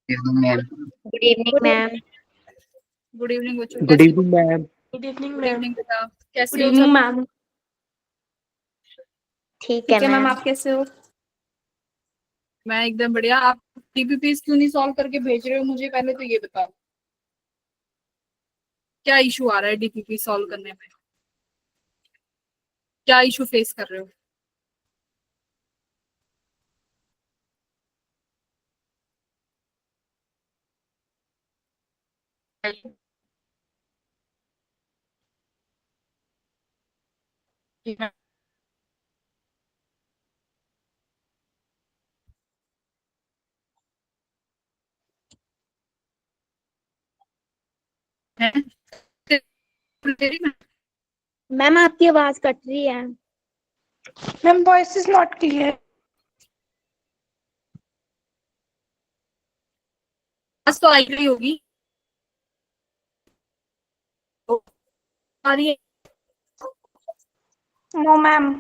Evening ma'am. Good evening ma'am. Good evening बच्चों, good कैसे हो? Evening ma'am. Good evening good ma'am. Evening बेटा, good कैसे हो इवनिंग सब? मैम। ठीक ठीक है है मैम, मैम। आप कैसे हो? मैं एकदम बढ़िया। आप डीपीपीस क्यों नहीं सॉल्व करके भेज रहे हो मुझे, पहले तो ये बताओ। क्या इशू आ रहा है डीपीपी सॉल्व करने में? क्या इशू फेस कर रहे हो? हैं? मैम आपकी आवाज कट रही है। Ma'am voice is not clear. आज तो आई रही होगी। ओ, आ रही है। No ma'am.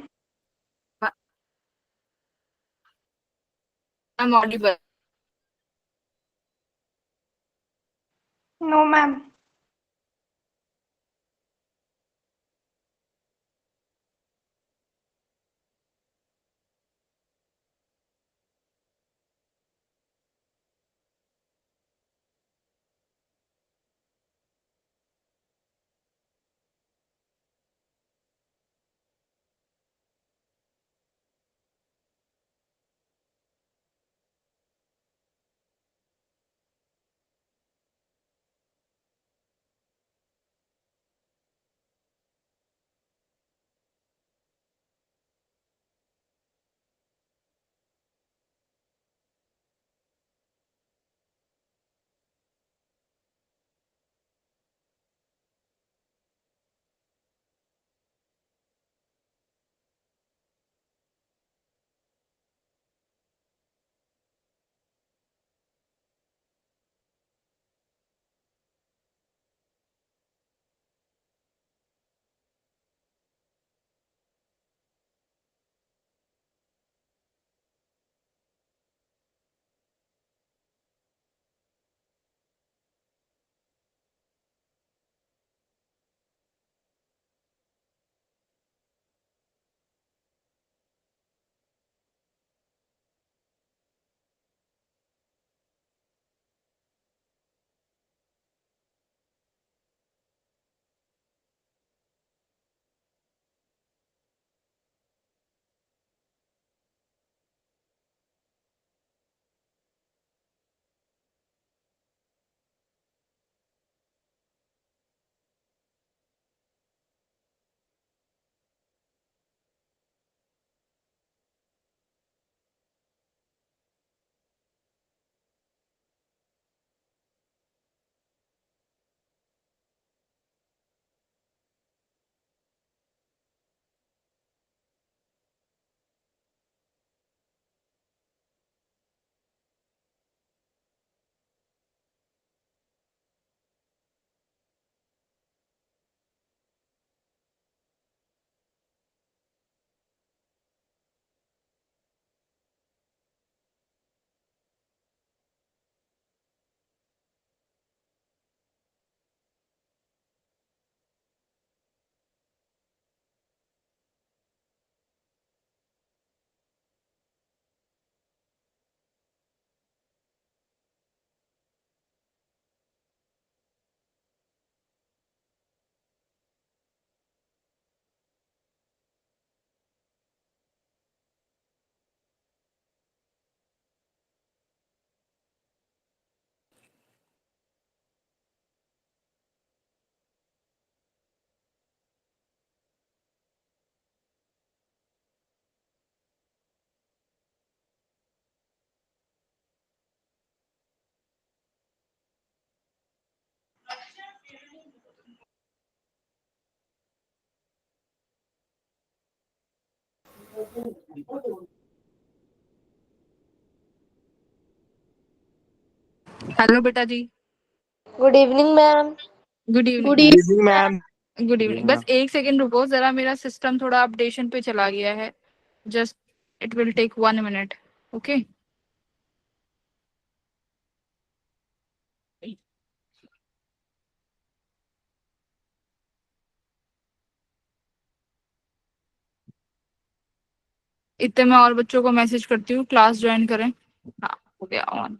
I'm audible. No ma'am. Hello बेटा जी। Good evening ma'am. Good good evening. Good evening ma'am. Good evening. बस एक सेकेंड रुको जरा, मेरा सिस्टम थोड़ा अपडेशन पे चला गया है। Just it will take 1 minute. Okay. इतने मैं और बच्चों को मैसेज करती हूँ, क्लास ज्वाइन करें। हाँ, हो गया ऑन।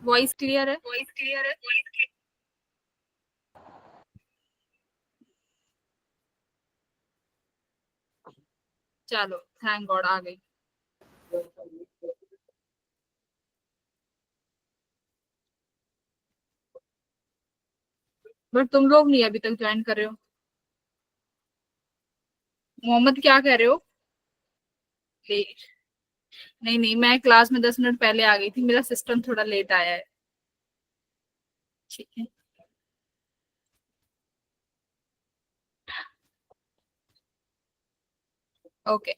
वॉइस क्लियर है? चलो, थैंक गॉड आ गई। बट तुम लोग नहीं अभी तक ज्वाइन कर रहे हो। मोहम्मद क्या कह रहे हो? लेट? नहीं नहीं, मैं क्लास में 10 मिनट पहले आ गई थी, मेरा सिस्टम थोड़ा लेट आया है। ठीक है। ओके।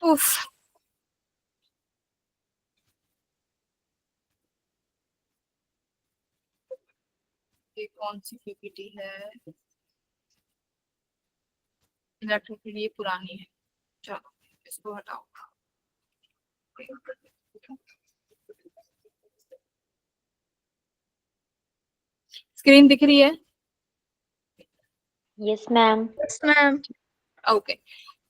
उफ, ये कौन सी पीपीटी है? इलेक्ट्रिक, ये पुरानी है। चलो, इसको हटाओ। स्क्रीन दिख रही है? Yes ma'am. ओके।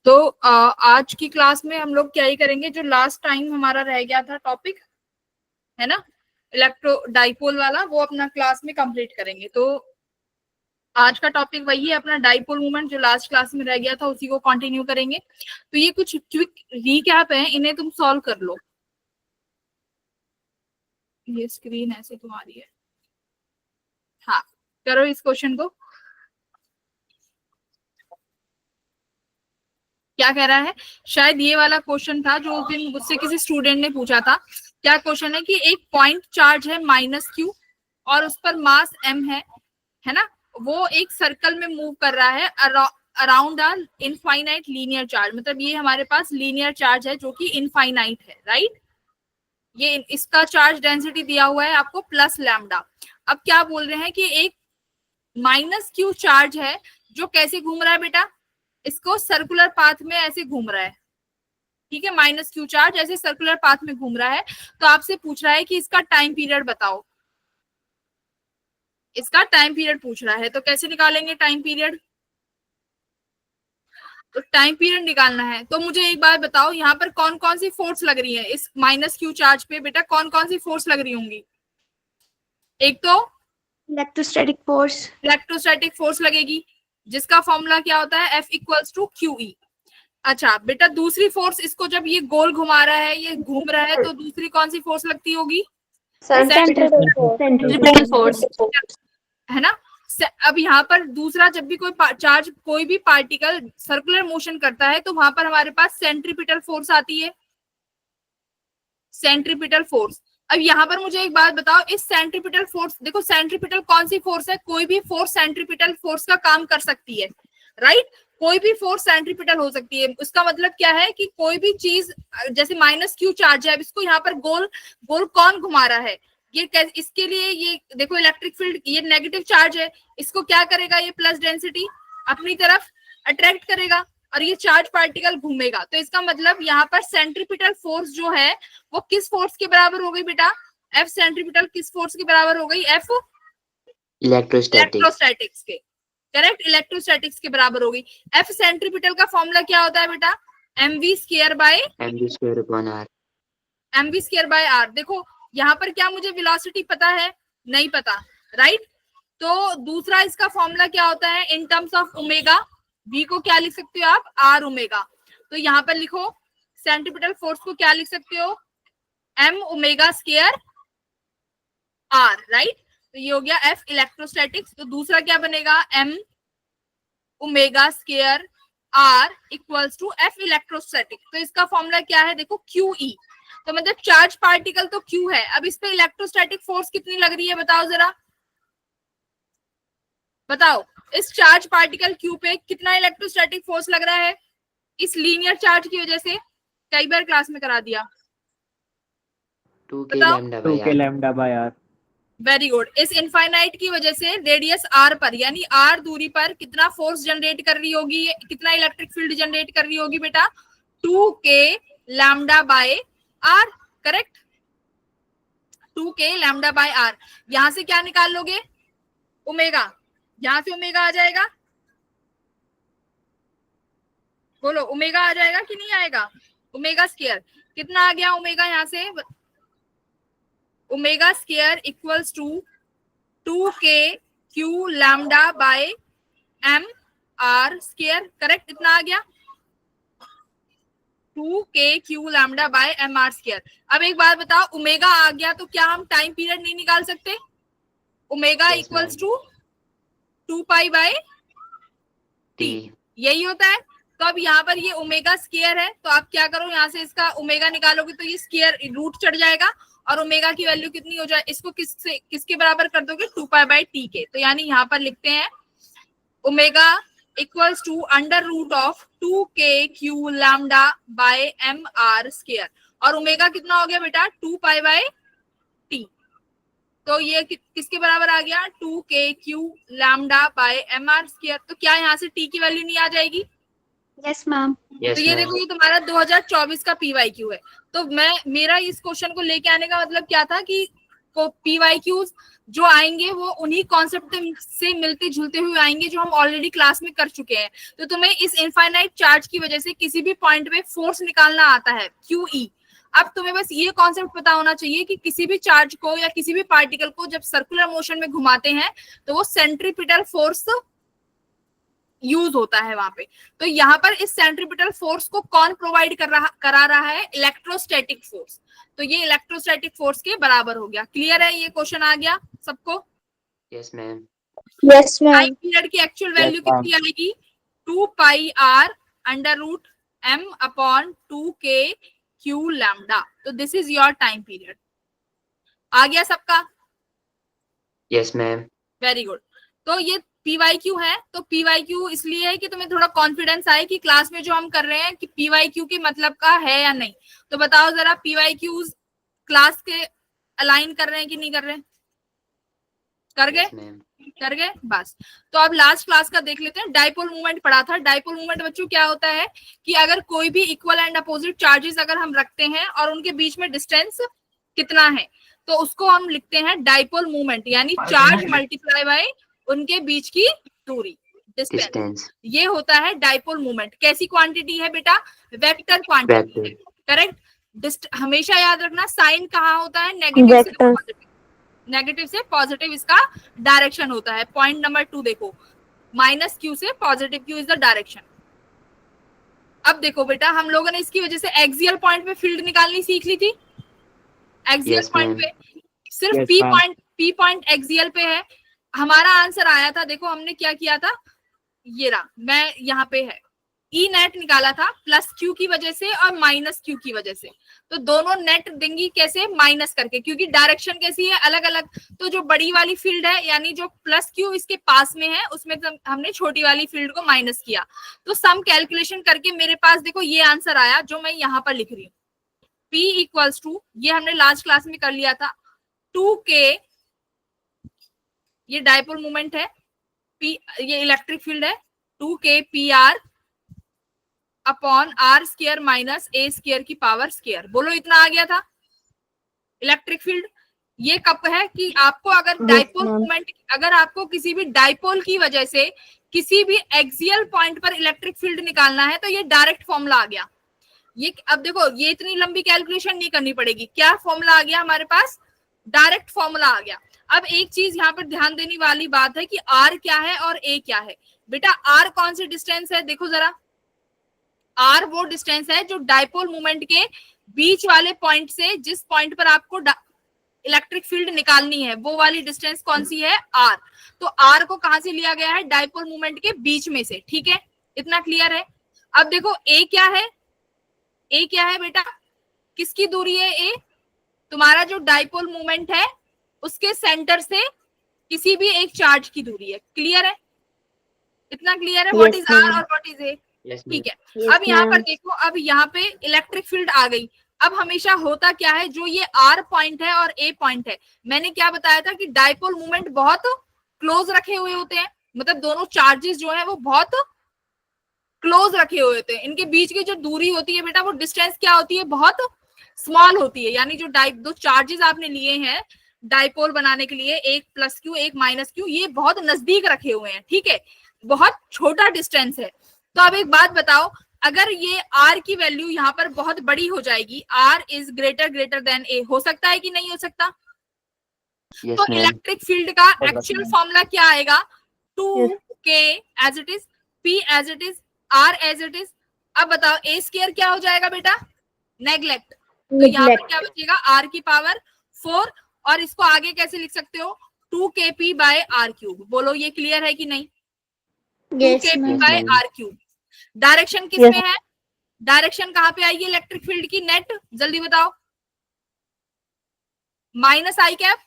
तो आज की क्लास में हम लोग क्या ही करेंगे, जो लास्ट टाइम हमारा रह गया था टॉपिक, है ना, इलेक्ट्रो डाइपोल वाला, वो अपना क्लास में कंप्लीट करेंगे। तो आज का टॉपिक वही है अपना, डाइपोल मूवमेंट, जो लास्ट क्लास में रह गया था उसी को कंटिन्यू करेंगे। तो ये कुछ क्विक रीकैप है, इन्हें तुम सॉल्व कर लो। ये स्क्रीन ऐसे तुम्हारी है। हाँ, करो इस क्वेश्चन को। क्या कह रहा है? शायद ये वाला क्वेश्चन था जो उस दिन मुझसे किसी स्टूडेंट ने पूछा था। क्या क्वेश्चन है कि एक पॉइंट चार्ज है -q और उस पर मास m है ना, वो एक सर्कल में मूव कर रहा है अराउंड अ इनफाइनाइट लीनियर चार्ज। मतलब ये हमारे पास लीनियर चार्ज है जो कि इनफाइनाइट है, राइट। ये इसका चार्ज डेंसिटी दिया हुआ है आपको +λ। अब क्या बोल रहे हैं कि एक -q चार्ज है जो कैसे घूम रहा है बेटा, इसको सर्कुलर पाथ में ऐसे घूम रहा है। ठीक है, -q चार्ज ऐसे सर्कुलर पाथ में घूम रहा है। तो आपसे पूछ रहा है कि इसका टाइम पीरियड बताओ। इसका टाइम पीरियड पूछ रहा है, तो कैसे निकालेंगे टाइम पीरियड? तो टाइम पीरियड निकालना है तो मुझे एक बात बताओ, यहाँ पर कौन कौन सी फोर्स लग रही है इस -q चार्ज पे बेटा? कौन कौन सी फोर्स लग रही होंगी? एक तो इलेक्ट्रोस्टैटिक फोर्स। इलेक्ट्रोस्टैटिक फोर्स लगेगी, जिसका फॉर्मूला क्या होता है? F = QE। अच्छा बेटा, दूसरी फोर्स, इसको जब ये गोल घुमा रहा है, ये घूम रहा है, तो दूसरी कौन सी फोर्स लगती होगी? सेंट्रीपिटल फोर्स, है ना। अब यहाँ पर दूसरा, जब भी कोई चार्ज, कोई भी पार्टिकल सर्कुलर मोशन करता है तो वहां पर हमारे पास सेंट्रीपिटल फोर्स आती है, सेंट्रीपिटल फोर्स। अब यहाँ पर मुझे एक बात बताओ, इस सेंट्रीपिटल फोर्स, देखो सेंट्रीपिटल कौन सी फोर्स है? कोई भी फोर्स सेंट्रीपिटल फोर्स का काम कर सकती है, राइट। कोई भी फोर्स सेंट्रीपिटल हो सकती है। उसका मतलब क्या है कि कोई भी चीज, जैसे -q चार्ज है, अब इसको यहाँ पर गोल गोल कौन घुमा रहा है? ये इसके लिए ये देखो, इलेक्ट्रिक फील्ड, ये नेगेटिव चार्ज है, इसको क्या करेगा? ये प्लस डेंसिटी अपनी तरफ अट्रैक्ट करेगा और ये चार्ज पार्टिकल घूमेगा। तो इसका मतलब यहाँ पर सेंट्रीपिटल फोर्स जो है वो किस फोर्स के बराबर हो गई बेटा? F सेंट्रीपिटल किस फोर्स के बराबर हो गई? F electrostatic. इलेक्ट्रोस्टैटिक्स के। करेक्ट, इलेक्ट्रोस्टैटिक्स के बराबर होगी। एफ सेंट्रीपिटल का फॉर्मूला क्या होता है बेटा, mv square by mv square upon r। mv square by r। देखो यहाँ पर क्या मुझे वेलोसिटी पता है, नहीं पता, राइट। तो दूसरा इसका फॉर्मूला क्या होता है in terms of omega, v को क्या लिख सकते हो आप, r ओमेगा। तो यहाँ पर लिखो सेंट्रीपिटल फोर्स को क्या लिख सकते हो, m omega square r, right. तो ये हो गया एफ इलेक्ट्रोस्टैटिक्स। तो दूसरा क्या बनेगा, m omega square r equals to F electrostatic. तो इसका फॉर्मूला क्या है, देखो QE। तो मतलब चार्ज पार्टिकल तो Q है, अब इस पे इलेक्ट्रोस्टैटिक फोर्स कितनी लग रही है बताओ जरा, बताओ इस चार्ज पार्टिकल Q पे कितना इलेक्ट्रोस्टैटिक फोर्स लग रहा है, इस लीनियर चार्ज की वजह से, कई बार क्लास में करा दिया, 2k बताओ। Lambda by r। Very good. इस इनफाइनाइट की वजह से रेडियस r पर यानी r दूरी पर कितना फोर्स जनरेट कर रही होगी, कितना इलेक्ट्रिक फील्ड जनरेट कर रही होगी बेटा, 2k lambda by r, correct, 2k lambda by r। यहां से क्या निकाल लोगे, ओमेगा, यहां से ओमेगा आ जाएगा, बोलो ओमेगा आ जाएगा कि नहीं आएगा, ओमेगा स्क्वायर कितना आ गया ओमेगा यहाँ से, omega square equals to 2k q lambda by m r square, correct, इतना आ गया 2k q lambda by m r square. अब एक बात बताओ, ओमेगा आ गया तो क्या हम टाइम पीरियड नहीं निकाल सकते, omega Yes, equals ma'am. To 2 pi by t। यही होता है। तो अब यहाँ पर ये ओमेगा स्क्वायर है, तो आप क्या करो, यहाँ से इसका ओमेगा निकालोगे तो ये स्क्वायर रूट चढ़ जाएगा और ओमेगा की वैल्यू कितनी हो जाए, इसको किसके बराबर कर दोगे, 2 पाई बाय टी के। तो यानी यहाँ पर लिखते हैं omega equals to under root of 2k q lambda by m r square, और ओमेगा कितना हो गया बेटा, 2 पाई बाय टी। तो ये किसके बराबर आ गया, 2k q lambda by m r square. तो क्या यहाँ से t की वैल्यू नहीं आ जाएगी, Yes, ma'am. yes, तो ये ma'am. देखो ये तुम्हारा 2024 का PYQ है। तो मेरा इस क्वेश्चन को लेके आने का मतलब क्या था कि PYQs जो आएंगे वो उन्हीं कॉन्सेप्ट से मिलते जुलते हुए आएंगे जो हम ऑलरेडी क्लास में कर चुके हैं। तो तुम्हें इस इनफाइनाइट चार्ज की वजह से किसी भी पॉइंट पे फोर्स निकालना आता है QE। अब तुम्हें बस ये कॉन्सेप्ट पता होना चाहिए कि किसी भी चार्ज को या किसी भी पार्टिकल को जब सर्कुलर मोशन में घुमाते हैं तो वो सेंट्रीपिटल फोर्स यूज होता है वहां पे। तो यहाँ पर इस सेंट्रीपिटल फोर्स को कौन प्रोवाइड करा रहा है, इलेक्ट्रोस्टैटिक फोर्स। तो ये इलेक्ट्रोस्टैटिक फोर्स के बराबर हो गया। क्लियर है, ये क्वेश्चन आ गया सबको। yes, ma'am. Yes, time ma'am. Period की एक्चुअल वैल्यू कितनी आएगी, 2 pi r under root m upon 2k q lambda. तो this is your time period. आ गया सबका, yes, ma'am. Very good. तो ये PYQ है। तो PYQ इसलिए है कि तुम्हें थोड़ा कॉन्फिडेंस आए कि क्लास में जो हम कर रहे हैं कि PYQ के मतलब का है या नहीं। तो बताओ जरा, PYQs क्लास के अलाइन कर रहे हैं कि नहीं कर रहे हैं, कर गए, yes, ma'am. कर गए, बस। तो अब लास्ट क्लास का देख लेते हैं। डाइपोल मूवमेंट पढ़ा था। डाइपोल मूवमेंट बच्चों क्या होता है कि अगर कोई भी इक्वल एंड अपोजिट चार्जेस अगर हम रखते हैं और उनके बीच में डिस्टेंस कितना है तो उसको हम लिखते हैं डाइपोल मूवमेंट, यानी चार्ज मल्टीप्लाई बाय उनके बीच की दूरी, डिस्टेंस। Distance. ये होता है डाइपोल मूवमेंट। कैसी क्वांटिटी है बेटा, वेक्टर क्वांटिटी, Vector. करेक्ट। हमेशा याद रखना साइन कहाँ होता है, नेगेटिव से Vector. पॉजिटिव, नेगेटिव से पॉजिटिव इसका डायरेक्शन होता है। पॉइंट नंबर 2 देखो, माइनस क्यू से positive Q is the direction. अब देखो बेटा, हम लोगों ने इसकी वजह से एक्सियल पॉइंट पे फील्ड निकालनी सीख ली थी। Axial Yes, point ma'am. पे सिर्फ Yes, P पॉइंट एक्सियल पे है। हमारा आंसर आया था, देखो हमने क्या किया था, ये रहा, मैं यहाँ पे है ई नेट निकाला था प्लस क्यू की वजह से और माइनस क्यू की वजह से। तो दोनों नेट देंगी कैसे, माइनस करके, क्योंकि डायरेक्शन कैसी है, अलग अलग। तो जो बड़ी वाली फील्ड है यानी जो प्लस क्यू इसके पास में है उसमें हमने छोटी वाली फील्ड को माइनस किया। तो सम कैलकुलेशन करके मेरे पास देखो ये आंसर आया जो मैं यहाँ पर लिख रही हूँ। P इक्वल्स टू, ये हमने लास्ट क्लास में कर लिया था, 2k, ये डाइपोल मोमेंट है, P ये इलेक्ट्रिक फील्ड है, 2k PR upon r square minus a square की पावर स्क्वायर। बोलो इतना आ गया था इलेक्ट्रिक फील्ड। ये कब है कि आपको अगर डाइपोल मोमेंट, अगर आपको किसी भी डाइपोल की वजह से किसी भी एक्सियल पॉइंट पर इलेक्ट्रिक फील्ड निकालना है तो ये डायरेक्ट फॉर्मूला आ गया। ये अब देखो, ये इतनी लंबी कैलकुलेशन नहीं करनी पड़ेगी। क्या फॉर्मूला आ गया हमारे पास? डायरेक्ट फॉर्मूला आ गया। अब एक चीज यहाँ पर ध्यान देने वाली बात है कि आर क्या है और ए क्या है। बेटा आर कौन सी डिस्टेंस है? देखो जरा, आर वो डिस्टेंस है जो डाइपोल मोमेंट के बीच वाले पॉइंट से, जिस पॉइंट पर आपको इलेक्ट्रिक फील्ड निकालनी है, वो वाली डिस्टेंस कौन सी है? आर। तो आर को कहां से लिया गया है? डाइपोल मोमेंट के बीच में से। ठीक है, इतना क्लियर है। अब देखो ए क्या है? ए क्या है बेटा? किसकी दूरी है ए? तुम्हारा जो डाइपोल मोमेंट है उसके सेंटर से किसी भी एक चार्ज की दूरी है। क्लियर है? इतना क्लियर है? व्हाट इज आर और what is A? Yes, ma'am. ठीक है। अब यहाँ पर देखो, अब यहाँ पे इलेक्ट्रिक फील्ड आ गई। अब हमेशा होता क्या है, जो ये आर पॉइंट है और ए पॉइंट है, मैंने क्या बताया था कि डाइपोल मोमेंट बहुत क्लोज रखे हुए होते हैं, मतलब दोनों चार्जेस जो है वो बहुत क्लोज रखे हुए होते हैं। इनके बीच की जो दूरी होती है बेटा, वो डिस्टेंस क्या होती है? बहुत स्मॉल होती है। यानी जो दो चार्जेस आपने लिए हैं डाइपोल बनाने के लिए, एक प्लस क्यू एक माइनस क्यू, ये बहुत नजदीक रखे हुए हैं। ठीक है, बहुत छोटा डिस्टेंस है। तो अब एक बात बताओ, अगर ये r की वैल्यू यहाँ पर बहुत बड़ी हो जाएगी, r is greater than a, हो सकता है कि नहीं हो सकता? Yes, तो ma'am. इलेक्ट्रिक फील्ड का एक्चुअल फॉर्मूला क्या आएगा? 2k as it is, p as it is, r as it is. अब बताओ a स्क्वायर क्या हो जाएगा बेटा? नेग्लेक्ट। तो यहाँ पर क्या बचेगा? r की पावर 4। और इसको आगे कैसे लिख सकते हो? 2kp by r cube. बोलो ये क्लियर है कि नहीं? 2kp by r cube. Direction किस में है? डायरेक्शन कहां पे आएगी इलेक्ट्रिक फील्ड की? नेट, जल्दी बताओ। माइनस आई कैप।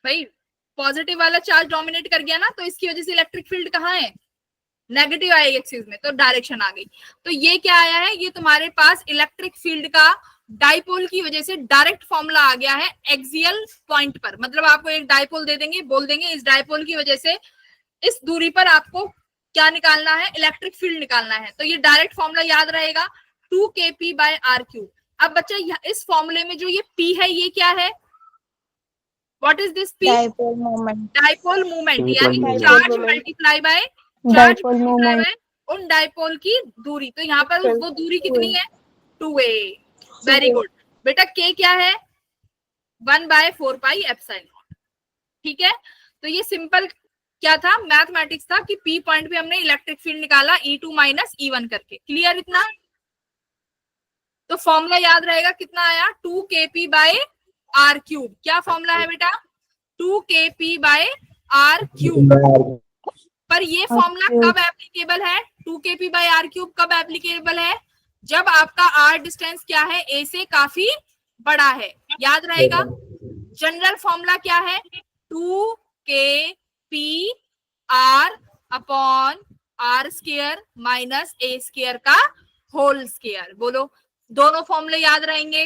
भाई पॉजिटिव वाला चार्ज डोमिनेट कर गया ना, तो इसकी वजह से इलेक्ट्रिक फील्ड कहाँ है? नेगेटिव आई एक्सिस में, तो डायरेक्शन आ गई। तो ये क्या आया है? ये तुम्हारे पास इलेक्ट्रिक फील्ड का डाइपोल की वजह से डायरेक्ट फॉर्मूला आ गया है एक्सियल पॉइंट पर। मतलब आपको एक डाइपोल दे देंगे, बोल देंगे इस डाइपोल की वजह से इस दूरी पर आपको क्या निकालना है? इलेक्ट्रिक फील्ड निकालना है। तो ये डायरेक्ट फॉर्मूला याद रहेगा, 2kp बाय r क्यूब। अब बच्चा इस फॉर्मूले में जो ये p है, ये क्या है? What is this p? Dipole moment. Dipole moment, यानी Dipole charge moment. Multiply by Dipole moment. उन डाइपोल की दूरी। तो यहाँ पर वो दूरी कितनी है? 2a। वेरी गुड बेटा। k क्या है? 1/4 पाई एप्सिलॉन। ठीक है, तो ये सिंपल क्या था? मैथमेटिक्स था कि P पॉइंट पे हमने इलेक्ट्रिक फील्ड निकाला E2 माइनस E1 करके। क्लियर इतना? तो फॉर्मूला याद रहेगा, कितना आया? 2kp by r cube. क्या फॉर्मूला है बेटा? 2kp by r cube. पर ये फॉर्मूला कब एप्लीकेबल है? 2kp बाय r क्यूब कब एप्लीकेबल है? जब आपका r डिस्टेंस क्या है? a से काफी बड़ा है। याद रहेगा, जनरल फॉर्मूला क्या है? 2kp r upon r square minus a square का होल स्क्वायर। बोलो, दोनों फॉर्मूले याद रहेंगे?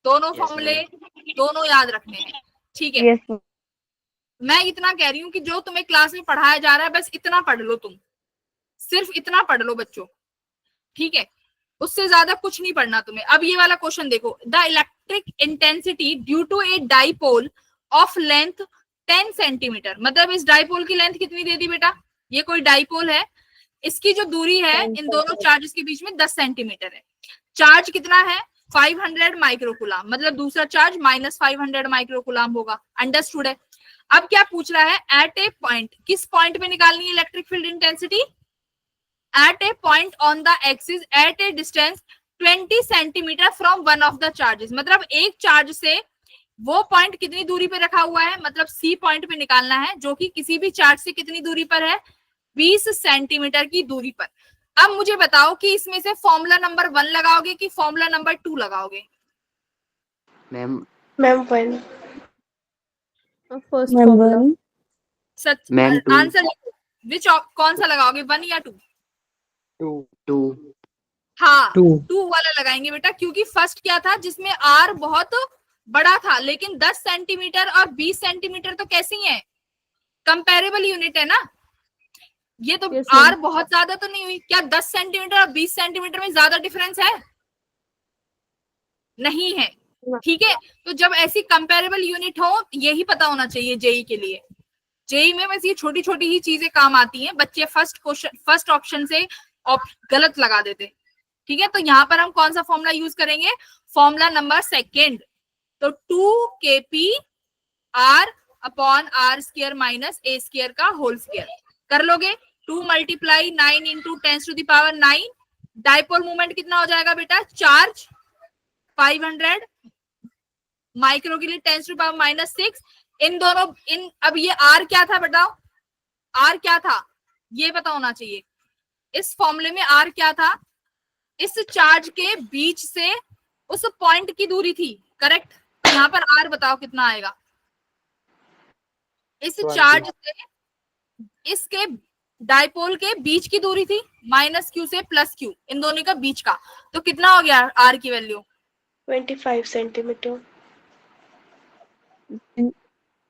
दोनों Yes, फॉर्मूले ma'am. दोनों याद रखने हैं। ठीक है, Yes. मैं इतना कह रही हूँ कि जो तुम्हें क्लास में पढ़ाया जा रहा है बस इतना पढ़ लो, तुम सिर्फ इतना पढ़ लो बच्चों। ठीक है, उससे ज्यादा कुछ नहीं पढ़ना तुम्हें। अब ये वाला क्वेश्चन देखो, the electric intensity due to a dipole of length 10 centimetre. मतलब इस डाइपोल की लेंथ कितनी दे दी बेटा? ये कोई डाइपोल है, इसकी जो दूरी है इन दोनों चार्जेस के बीच में 10 सेंटीमीटर है। चार्ज कितना है? 500 माइक्रोकुलाम। मतलब दूसरा चार्ज माइनस 500 माइक्रोकुलाम होगा। अंडरस्टूड है? अब क्या पूछ रहा है? एट ए पॉइंट, किस पॉइंट पे निकालनी है electric field intensity? At a point on the axis at a distance 20 centimetre from one of the charges. मतलब एक चार्ज से वो पॉइंट कितनी दूरी पे रखा हुआ है? मतलब सी पॉइंट पे निकालना है, जो कि किसी भी चार्ज से कितनी दूरी पर है? 20 सेंटीमीटर की दूरी पर। अब मुझे बताओ कि इसमें से फॉर्मूला नंबर 1 लगाओगे कि फॉर्मूला नंबर 2 लगाओगे? Ma'am Ma'am, one. First Ma'am, formula. one. सच Ma'am, two. आंसर लिखो। विच कौन सा लगाओगे, 1 या 2? 2 हाँ, 2. 2 वाला लगाएंगे बेटा, क्योंकि फर्स्ट क्या था जिसमें आर बहुत बड़ा था, लेकिन 10 सेंटीमीटर और 20 सेंटीमीटर तो कैसी है? कंपेरेबल यूनिट है ना। ये तो Yes, ma'am. आर बहुत ज्यादा तो नहीं हुई। क्या 10 सेंटीमीटर और 20 सेंटीमीटर में ज्यादा डिफरेंस है? नहीं है। ना। ठीक है, तो जब ऐसी कंपेरेबल यूनिट हो, यही पता होना चाहिए जेई के लिए। जेई में बस ये छोटी छोटी ही चीजें काम आती हैं, बच्चे फर्स्ट ऑप्शन से गलत लगा देते। ठीक है, तो यहाँ पर हम कौन सा फॉर्मूला यूज करेंगे, फॉर्मूला नंबर सेकेंड। तो 2kp r upon R square minus A square का होल स्क्वायर कर लोगे। 2 मल्टीप्लाई 9 इंटू 10⁻⁹। डाइपोल मूवमेंट कितना हो जाएगा बेटा, चार्ज 500 माइक्रो के लिए 10⁻⁻6। इन दोनों अब ये आर क्या था बताओ, आर क्या था ये पता होना चाहिए। इस फॉर्मूले में आर क्या था, इस चार्ज के बीच से उस पॉइंट की दूरी थी, करेक्ट। यहाँ पर आर बताओ कितना आएगा, इस चार्ज से इसके डाइपोल के बीच की दूरी थी -q से +q, इन दोनों का बीच का, तो कितना हो गया आर की वैल्यू 25 सेंटीमीटर।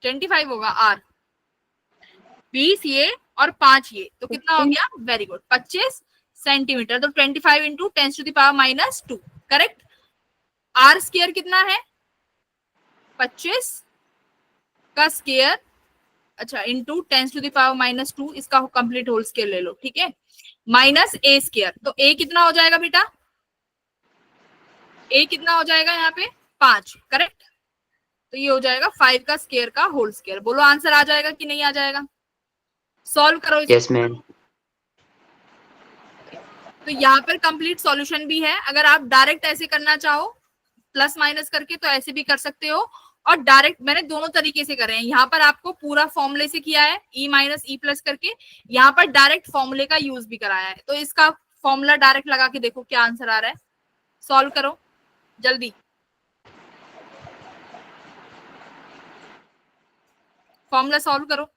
25 होगा आर, 20 ये और 5 ये, तो कितना हो गया, वेरी गुड 25 सेंटीमीटर। तो 25 इंटू 10⁻⁻2 करेक्ट। आर स्क्वायर कितना है 25 का स्क्वायर, अच्छा इंटू 10⁻⁻2, इसका कंप्लीट होल स्क्वायर ले लो, ठीक है, माइनस ए स्क्वायर। तो ए कितना हो जाएगा बेटा, ए कितना हो जाएगा यहाँ पे 5, करेक्ट। तो ये हो जाएगा 5 का स्क्वायर का होल स्क्वायर। बोलो आंसर आ जाएगा कि नहीं आ जाएगा, सॉल्व करो इसको। Yes ma'am. तो यहाँ पर कंप्लीट सॉल्यूशन भी है। अगर आप डायरेक्ट ऐसे करना चाहो प्लस माइनस करके तो ऐसे भी कर सकते हो, और डायरेक्ट मैंने दोनों तरीके से करे हैं। यहाँ पर आपको पूरा फॉर्मूले से किया है e माइनस ई प्लस करके, यहाँ पर डायरेक्ट फॉर्मूले का यूज भी कराया है। तो इसका फॉर्मूला डायरेक्ट लगा के देखो क्या आंसर आ रहा है, सॉल्व करो जल्दी। फॉर्मूला सॉल्व करो।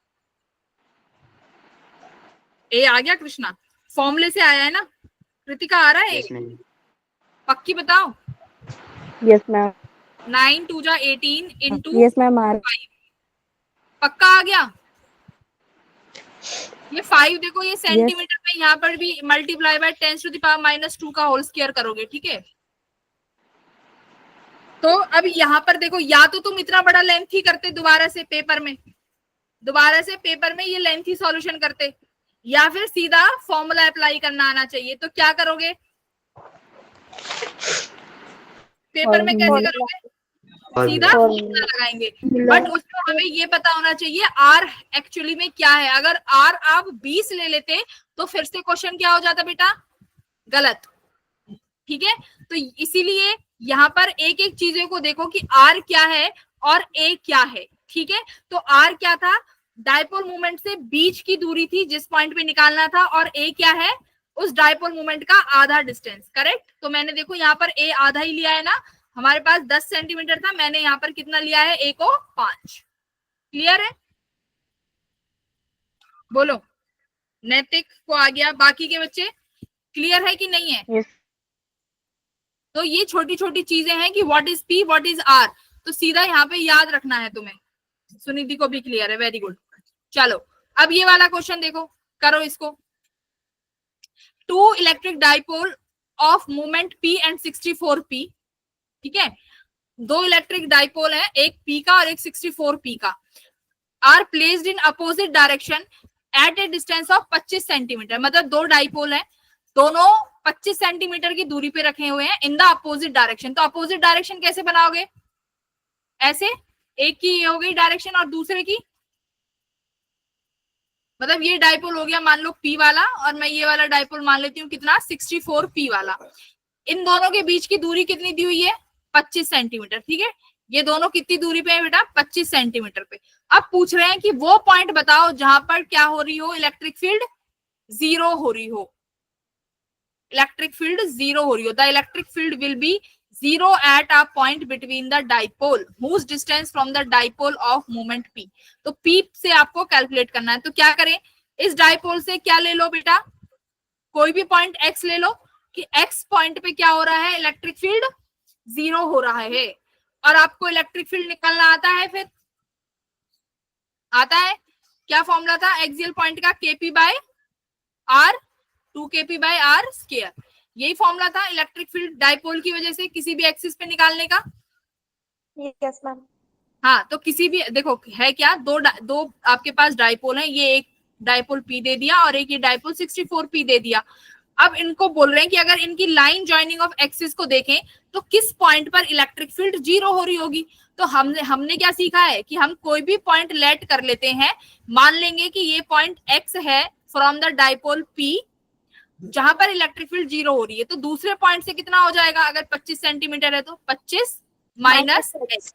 ए आ गया कृष्णा, फॉर्मूले से आया है ना। कृतिका आ रहा है, यस मैम। पक्की बताओ। Yes ma'am. 9 2 जा 18 इंटू यस मैम। 5, पक्का आ गया। ये 5 देखो ये सेंटीमीटर में, यहाँ पर भी मल्टीप्लाई बाय 10⁻⁻2 का होल स्क्वायर करोगे, ठीक है। तो अब यहाँ पर देखो, या तो तुम इतना बड़ा लेंथी करते दोबारा से पेपर में ये लेंथी सॉल्यूशन करते, या फिर सीधा फॉर्मूला अप्लाई करना आना चाहिए। तो क्या करोगे पेपर में, कैसे करोगे, सीधा फॉर्मूला लगाएंगे। बट उसमें हमें ये पता होना चाहिए आर एक्चुअली में क्या है। अगर आर आप 20 ले लेते तो फिर से क्वेश्चन क्या हो जाता बेटा, गलत, ठीक है। तो इसीलिए यहाँ पर एक एक चीजों को देखो कि आर क्या है और ए क्या है, ठीक है। तो आर क्या था, डायपोल मूवमेंट से बीच की दूरी थी जिस पॉइंट पे निकालना था, और ए क्या है, उस डायपोल मूवमेंट का आधा डिस्टेंस, करेक्ट। तो मैंने देखो यहाँ पर ए आधा ही लिया है ना, हमारे पास 10 सेंटीमीटर था, मैंने यहाँ पर कितना लिया है, ए को 5। क्लियर है, बोलो। नैतिक को आ गया, बाकी के बच्चे क्लियर है कि नहीं है। यस। तो ये छोटी छोटी चीजें हैं कि what is P what is R, तो सीधा यहाँ पे याद रखना है तुम्हें। सुनिधि को भी क्लियर है, वेरी गुड। चलो अब ये वाला क्वेश्चन देखो, करो इसको। 2 electric dipole of moment P and 64P, ठीक है, 2 इलेक्ट्रिक डाइपोल है, एक P का और एक 64P का, are placed in opposite direction at a distance of 25 centimetre. मतलब 2 डाइपोल है, दोनों 25 सेंटीमीटर की दूरी पे रखे हुए हैं इन द अपोजिट डायरेक्शन। तो अपोजिट डायरेक्शन कैसे बनाओगे, ऐसे, एक की ये हो गई डायरेक्शन और दूसरे की, मतलब ये डाइपोल हो गया मान लो P वाला, और मैं ये वाला डाइपोल मान लेती हूँ कितना, 64P वाला। इन दोनों के बीच की दूरी कितनी दी हुई है, 25 सेंटीमीटर, ठीक है। ये दोनों कितनी दूरी पे है बेटा, 25 सेंटीमीटर पे। अब पूछ रहे हैं कि वो पॉइंट बताओ जहां पर क्या हो रही हो, इलेक्ट्रिक फील्ड 0 हो रही हो, इलेक्ट्रिक फील्ड 0 हो रही हो। The electric field will be 0 at a point between the dipole whose distance from the dipole of moment P। तो P से आपको कैलकुलेट करना है। तो क्या करें, इस डाइपोल से क्या ले लो बेटा, कोई भी पॉइंट X ले लो, कि X पॉइंट पे क्या हो रहा है, इलेक्ट्रिक फील्ड 0 हो रहा है, और आपको इलेक्ट्रिक फील्ड निकालना आता है, फिर आता है क्या फॉर्मूला था एक्सियल पॉइंट का, KP by R, 2kp by R square. यही फॉर्मूला था इलेक्ट्रिक फील्ड डाइपोल की वजह से किसी भी एक्सिस पे निकालने का। Yes ma'am. हाँ, तो किसी भी देखो है क्या, दो आपके पास डाइपोल है, ये एक डाइपोल P दे दिया और एक ये डाइपोल 64P दे दिया। अब इनको बोल रहे हैं कि अगर इनकी लाइन ज्वाइनिंग ऑफ एक्सिस को देखें तो किस पॉइंट पर इलेक्ट्रिक फील्ड 0 हो रही होगी। तो हमने क्या सीखा है कि हम कोई भी पॉइंट लेट कर लेते हैं, मान लेंगे कि ये पॉइंट x है फ्रॉम द डाइपोल P जहां पर इलेक्ट्रिक फील्ड 0 हो रही है, तो दूसरे पॉइंट से कितना हो जाएगा, अगर 25 सेंटीमीटर है तो 25 माइनस x,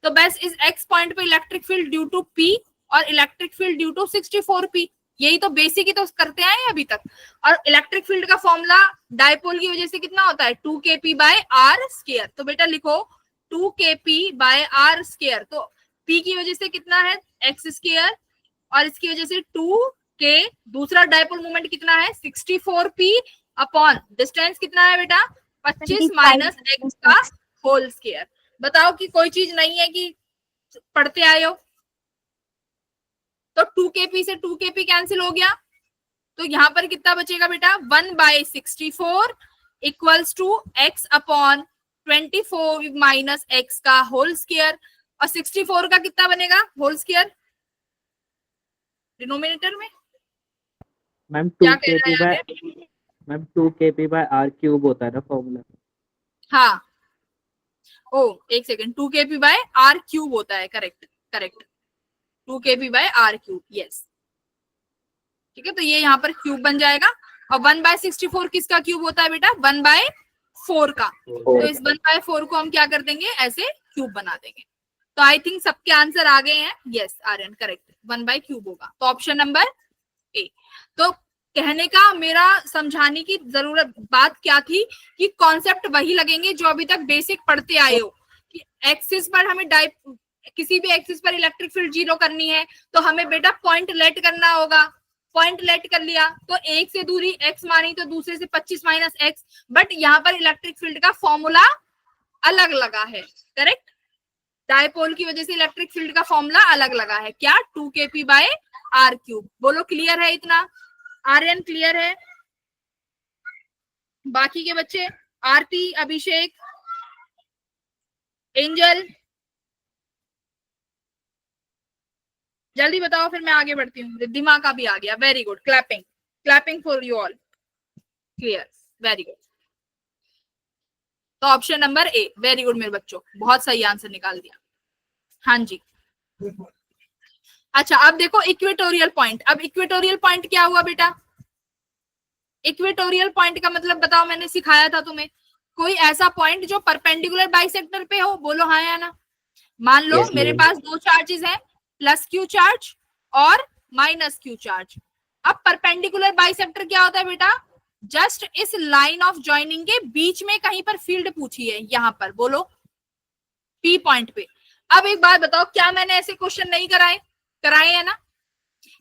तो बस इस x पॉइंट पे electric field due to P और electric field due to 64P, यही तो बेसिक ही तो करते आए हैं अभी तक। और इलेक्ट्रिक फील्ड का फॉर्मूला डाइपोल की वजह से कितना होता है 2kp बाय r स्क्वायर, तो बेटा लिखो 2kp बाय r स्क्वायर, तो P की वजह से कितना है x स्क्वायर और इसकी वजह से 2k, दूसरा डाइपोल मोमेंट कितना है 64p अपॉन डिस्टेंस कितना है बेटा 25 माइनस x का होल स्क्वायर। बताओ कि कोई चीज नहीं है कि पढ़ते आए हो, तो 2kp से 2kp कैंसिल हो गया, तो यहां पर कितना बचेगा बेटा 1/64 equals to x upon 24 minus x का होल स्क्वायर, और 64 का कितना बनेगा होल स्क्वायर डिनोमिनेटर में, मैम क्या कह रहा है 2kp बाय r क्यूब होता है ना फॉर्मूला। हाँ, ओ एक second, 2kp by r cube होता है, correct correct, 2kp by r cube, yes ठीक है, तो ये यहाँ पर क्यूब बन जाएगा। और 1/64 किसका क्यूब होता है बेटा 1/4 का, तो इस 1/4 को हम क्या कर देंगे ऐसे क्यूब बना देंगे। तो आई थिंक सबके आंसर आ गए हैं, यस आर्यन करेक्ट, 1/क्यूब होगा, तो ऑप्शन नंबर ए। तो कहने का मेरा समझाने की जरूरत बात क्या थी कि कॉन्सेप्ट वही लगेंगे जो अभी तक बेसिक पढ़ते आए हो, कि एक्सिस पर हमें किसी भी एक्सिस पर इलेक्ट्रिक फील्ड 0 करनी है तो हमें बेटा पॉइंट लेट करना होगा, पॉइंट लेट कर लिया तो एक से दूरी x मानी तो दूसरे से 25 माइनस x, बट यहाँ पर इलेक्ट्रिक फील्ड का फॉर्मूला अलग लगा है, करेक्ट, डायपोल की वजह से इलेक्ट्रिक फील्ड का फॉर्मूला अलग लगा है, क्या 2kp बाय r क्यूब। बोलो क्लियर है इतना, आर्यन क्लियर है, बाकी के बच्चे आरती अभिषेक एंजल जल्दी बताओ, फिर मैं आगे बढ़ती हूँ। रिद्धिमा का भी आ गया, very good, clapping clapping for you all, clear, very good. तो option number A, very good मेरे बच्चों, बहुत सही आंसर निकाल दिया, हाँ जी। अच्छा अब देखो इक्वेटोरियल पॉइंट, अब इक्वेटोरियल पॉइंट क्या हुआ बेटा, इक्वेटोरियल पॉइंट का मतलब बताओ, मैंने सिखाया था तुम्हें, कोई ऐसा पॉइंट जो परपेंडिकुलर बाइसेक्टर पे हो, बोलो हाँ या ना। मान लो Yes, मेरे ma'am. पास दो चार्जेस हैं, प्लस क्यू चार्ज और माइनस क्यू चार्ज। अब परपेंडिकुलर बाइसेक्टर क्या होता है बेटा, जस्ट इस लाइन ऑफ जॉइनिंग के बीच में कहीं पर फील्ड पूछी है, यहां पर बोलो पी पॉइंट पे। अब एक बात बताओ, क्या मैंने ऐसे क्वेश्चन नहीं कराए है ना,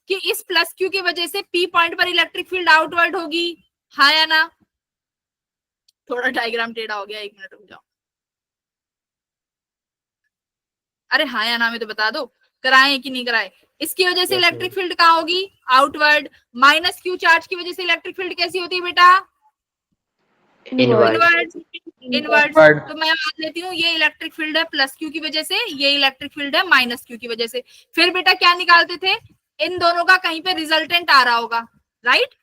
कि इस प्लस क्यू की वजह से पी पॉइंट पर इलेक्ट्रिक फील्ड आउटवर्ड होगी, हाँ या ना। थोड़ा डायग्राम टेढ़ा हो गया, एक मिनट रुक जाओ, अरे हाँ या ना में तो बता दो, कराए कि नहीं कराए। इसकी वजह से इलेक्ट्रिक फील्ड कहाँ होगी, आउटवर्ड। माइनस क्यू चार्ज की वजह से इलेक्ट्रिक फील्ड कैसी होती है बेटा, इनवर्ड। इनवर्ड, तो मैं मान लेती हूँ ये इलेक्ट्रिक फील्ड है प्लस क्यू की वजह से, ये इलेक्ट्रिक फील्ड है माइनस क्यू की वजह से। फिर बेटा क्या निकालते थे, इन दोनों का कहीं पे रिजल्टेंट आ रहा होगा, राइट,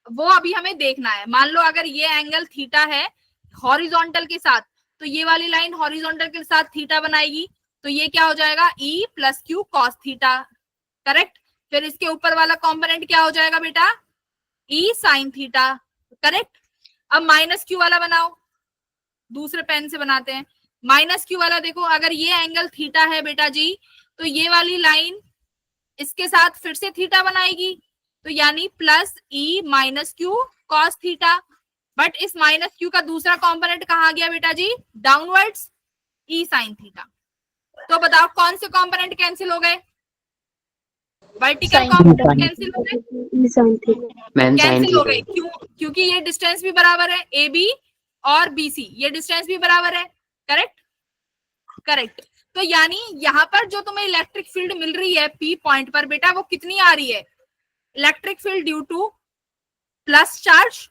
वो अभी हमें देखना है। मान लो अगर ये एंगल थीटा है हॉरिजॉन्टल के साथ, तो ये वाली लाइन हॉरिजॉन्टल के साथ थीटा बनाएगी, तो ये क्या हो जाएगा E plus Q cos theta, correct. फिर इसके ऊपर वाला कंपोनेंट क्या हो जाएगा बेटा, E साइन थीटा, करेक्ट। अब माइनस क्यू वाला बनाओ, दूसरे पेन से बनाते हैं। माइनस क्यू वाला देखो, अगर ये एंगल थीटा है बेटा जी, तो ये वाली लाइन इसके साथ फिर से थीटा बनाएगी, तो यानी plus E minus Q cos theta. But इस माइनस क्यू का दूसरा कंपोनेंट कहाँ गया बेटा जी, डाउनवर्ड्स, E साइन थीटा। तो बताओ कौन से कंपोनेंट कैंसिल हो गए, वर्टिकल कंपोनेंट कैंसिल हो गए, कैंसिल हो गए, क्यों, क्योंकि ये डिस्टेंस भी बराबर है, ए बी और बी सी, ये डिस्टेंस भी बराबर है, करेक्ट करेक्ट। तो यानी यहाँ पर जो तुम्हें इलेक्ट्रिक फील्ड मिल रही है पी पॉइंट पर बेटा, वो कितनी आ रही है, electric field due to plus charge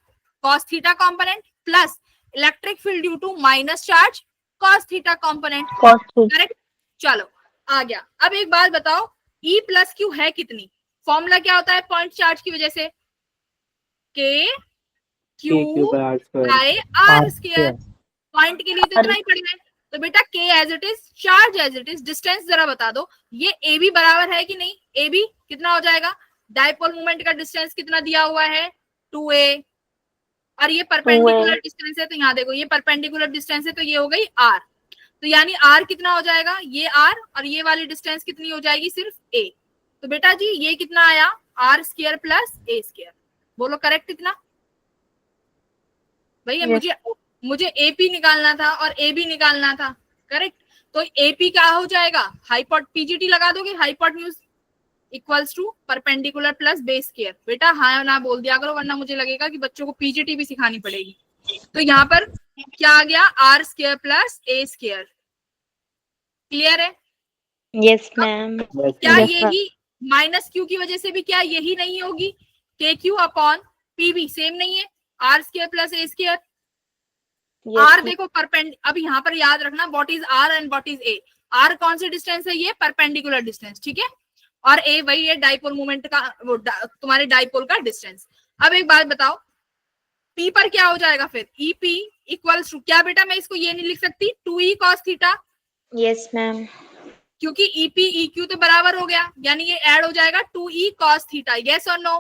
cos theta component plus electric field due to minus charge cos theta component, correct. चलो आ गया। अब एक बात बताओ, E प्लस क्यू है कितनी? फॉर्मूला क्या होता है पॉइंट चार्ज की वजह से? K Q by R square. Point के लिए तो इतना ही पढ़ना है। तो बेटा K as it is, charge as it is, distance जरा बता दो, ये ए बी बराबर है कि नहीं? ए बी कितना हो जाएगा? डाइपोल मोमेंट का डिस्टेंस कितना दिया हुआ है? 2a, और ये परपेंडिकुलर डिस्टेंस है, तो यहाँ देखो ये परपेंडिकुलर डिस्टेंस है, तो ये हो गई r। तो यानी r कितना हो जाएगा? ये r, और ये वाली डिस्टेंस कितनी हो जाएगी? सिर्फ a। तो बेटा जी ये कितना आया? r square plus a square. बोलो करेक्ट इतना? भैया मुझे एपी निकालना था और ए बी निकालना था, करेक्ट। तो एपी क्या हो जाएगा? हाइपोट पीजीटी लगा दोगे, hypotenuse equals to perpendicular plus base square. बेटा हाँ ना बोल दिया करो, वरना मुझे लगेगा कि बच्चों को पीजीटी भी सिखानी पड़ेगी। तो यहाँ पर क्या आ गया? R square plus A square. Clear है? Yes ma'am. क्या यही माइनस क्यू की वजह से भी क्या यही नहीं होगी? के क्यू अपॉन पी भी सेम नहीं है? R square plus A square. R देखो अब यहाँ पर याद रखना what is R and what is A. R कौन सी डिस्टेंस है? ये परपेंडिकुलर डिस्टेंस, ठीक है। और ए वही है डाइपोल मोमेंट का, तुम्हारे डाइपोल का डिस्टेंस। अब एक बात बताओ, पी पर क्या हो जाएगा फिर? ई पी इक्वल्स टू क्या बेटा? मैं इसको ये नहीं लिख सकती 2e cos theta? Yes ma'am. क्योंकि ई पी ई क्यू तो बराबर हो गया, यानी ये ऐड हो जाएगा 2e cos थीटा। यस और नो?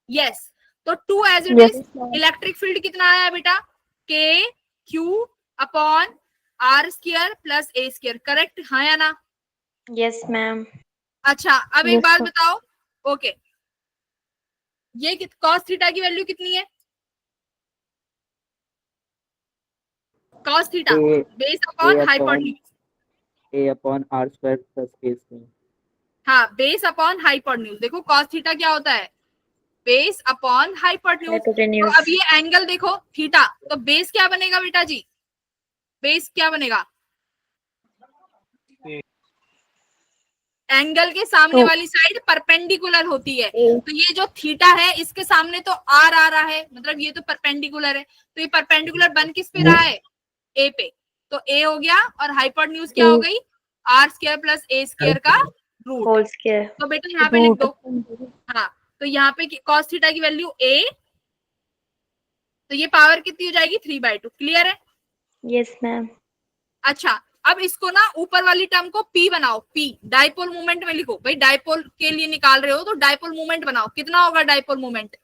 यस। तो 2 as it is. Electric field कितना आया बेटा? K Q upon R square plus A square. Correct हाँ या ना? Yes ma'am. अच्छा अब एक बात बताओ, ओके ये cos थीटा की वैल्यू कितनी है? cos theta base upon hypotenuse. a upon r square plus a square. हाँ बेस अपॉन हाइपोटेन्यूज। देखो cos थीटा क्या होता है? Base upon hypotenuse. तो अब ये एंगल देखो थीटा, तो बेस क्या बनेगा बेटा जी? बेस क्या बनेगा? एंगल के सामने वाली साइड परपेंडिकुलर होती है, तो ये जो थीटा है इसके सामने तो आर आ रहा है, मतलब ये तो परपेंडिकुलर है, तो ये परपेंडिकुलर बन किस पे रहा है? ए पे। तो ए हो गया और हाइपोटेन्यूज क्या हो गई? R square plus A square का रूट। Whole square. तो बेटा यहाँ पे लिख दो। हाँ तो यहाँ पे cos थीटा की वैल्यू a, तो ये पावर कितनी हो जाएगी? 3/2। क्लियर है? Yes ma'am. अच्छा अब इसको ना ऊपर वाली टर्म को p बनाओ। p डाइपोल मोमेंट में लिखो भाई, डाइपोल के लिए निकाल रहे हो तो डाइपोल मोमेंट बनाओ। कितना होगा dipole moment?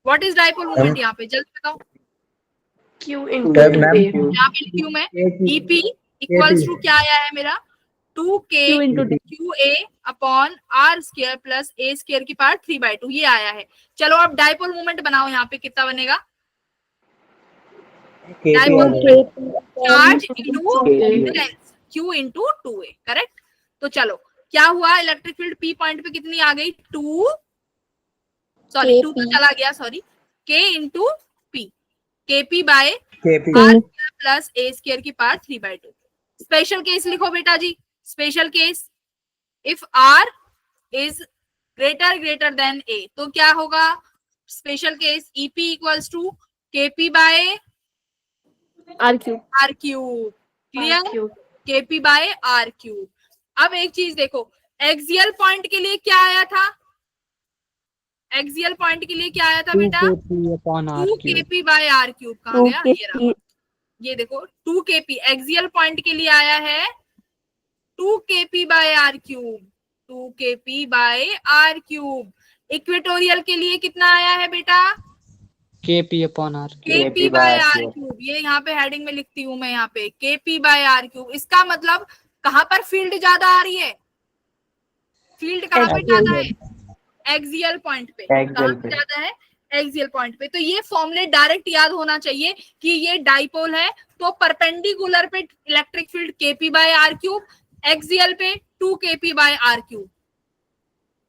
What is dipole moment? यहाँ पे जल्दी बताओ। Q into A। यहाँ पे लिखी हूँ मैं EP इक्वल्स टू क्या आया है मेरा? 2k Q A upon R square plus A square की पावर 3/2 ये आया है। चलो अब डाइपोल मोमेंट बनाओ। यहाँ पे कितना बनेगा? Charge into distance Q into 2a। Correct. तो चलो क्या हुआ? इलेक्ट्रिक फील्ड P पॉइंट पे कितनी आ गई? 2 तो चला गया, sorry, K into P, KP by R plus A square की पावर 3/2। स्पेशल केस लिखो बेटा जी। Special case, if R is greater than A, तो क्या होगा? Special case EP equals to KP by R cube. Clear? KP by R cube. अब एक चीज देखो, एक्सियल पॉइंट के लिए क्या आया था? एक्सियल पॉइंट के लिए क्या आया था बेटा? 2kp by R cube. कहाँ गया? ये रहा, ये देखो 2kp एक्सियल पॉइंट के लिए आया है 2kp by R cube. 2kp by R cube. Equatorial के लिए कितना आया है बेटा? kp upon r kp by R cube. ये यहाँ पे हेडिंग में लिखती हूँ मैं, यहाँ पे kp बाय आर क्यूब। इसका मतलब कहाँ पर फील्ड ज्यादा आ रही है? फील्ड कहाँ पे ज्यादा है? एक्सियल पॉइंट पे। कहाँ पे ज्यादा है? एक्सियल पॉइंट पे। तो ये फॉर्मूले डायरेक्ट याद होना चाहिए कि ये डाइपोल है तो परपेंडिकुलर पे electric field kp by R cube, axial पे 2kp बाय आर क्यूब।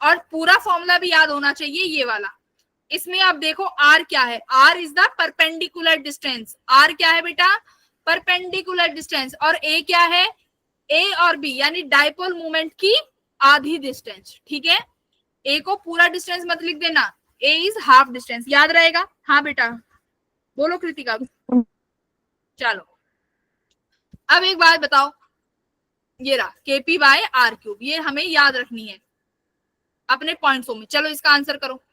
और पूरा फॉर्मूला भी याद होना चाहिए ये वाला। इसमें आप देखो r क्या है? r is the perpendicular distance. r क्या है बेटा? Perpendicular distance. और a क्या है? a और b यानी डाइपोल मोमेंट की आधी डिस्टेंस। ठीक है, a को पूरा डिस्टेंस मत लिख देना, a इज हाफ डिस्टेंस। याद रहेगा? हाँ बेटा बोलो कृतिका। चलो अब एक बात बताओ, ये रहा KP बाय आर क्यूब, ये हमें याद रखनी है अपने पॉइंट्सों में। चलो इसका आंसर करो।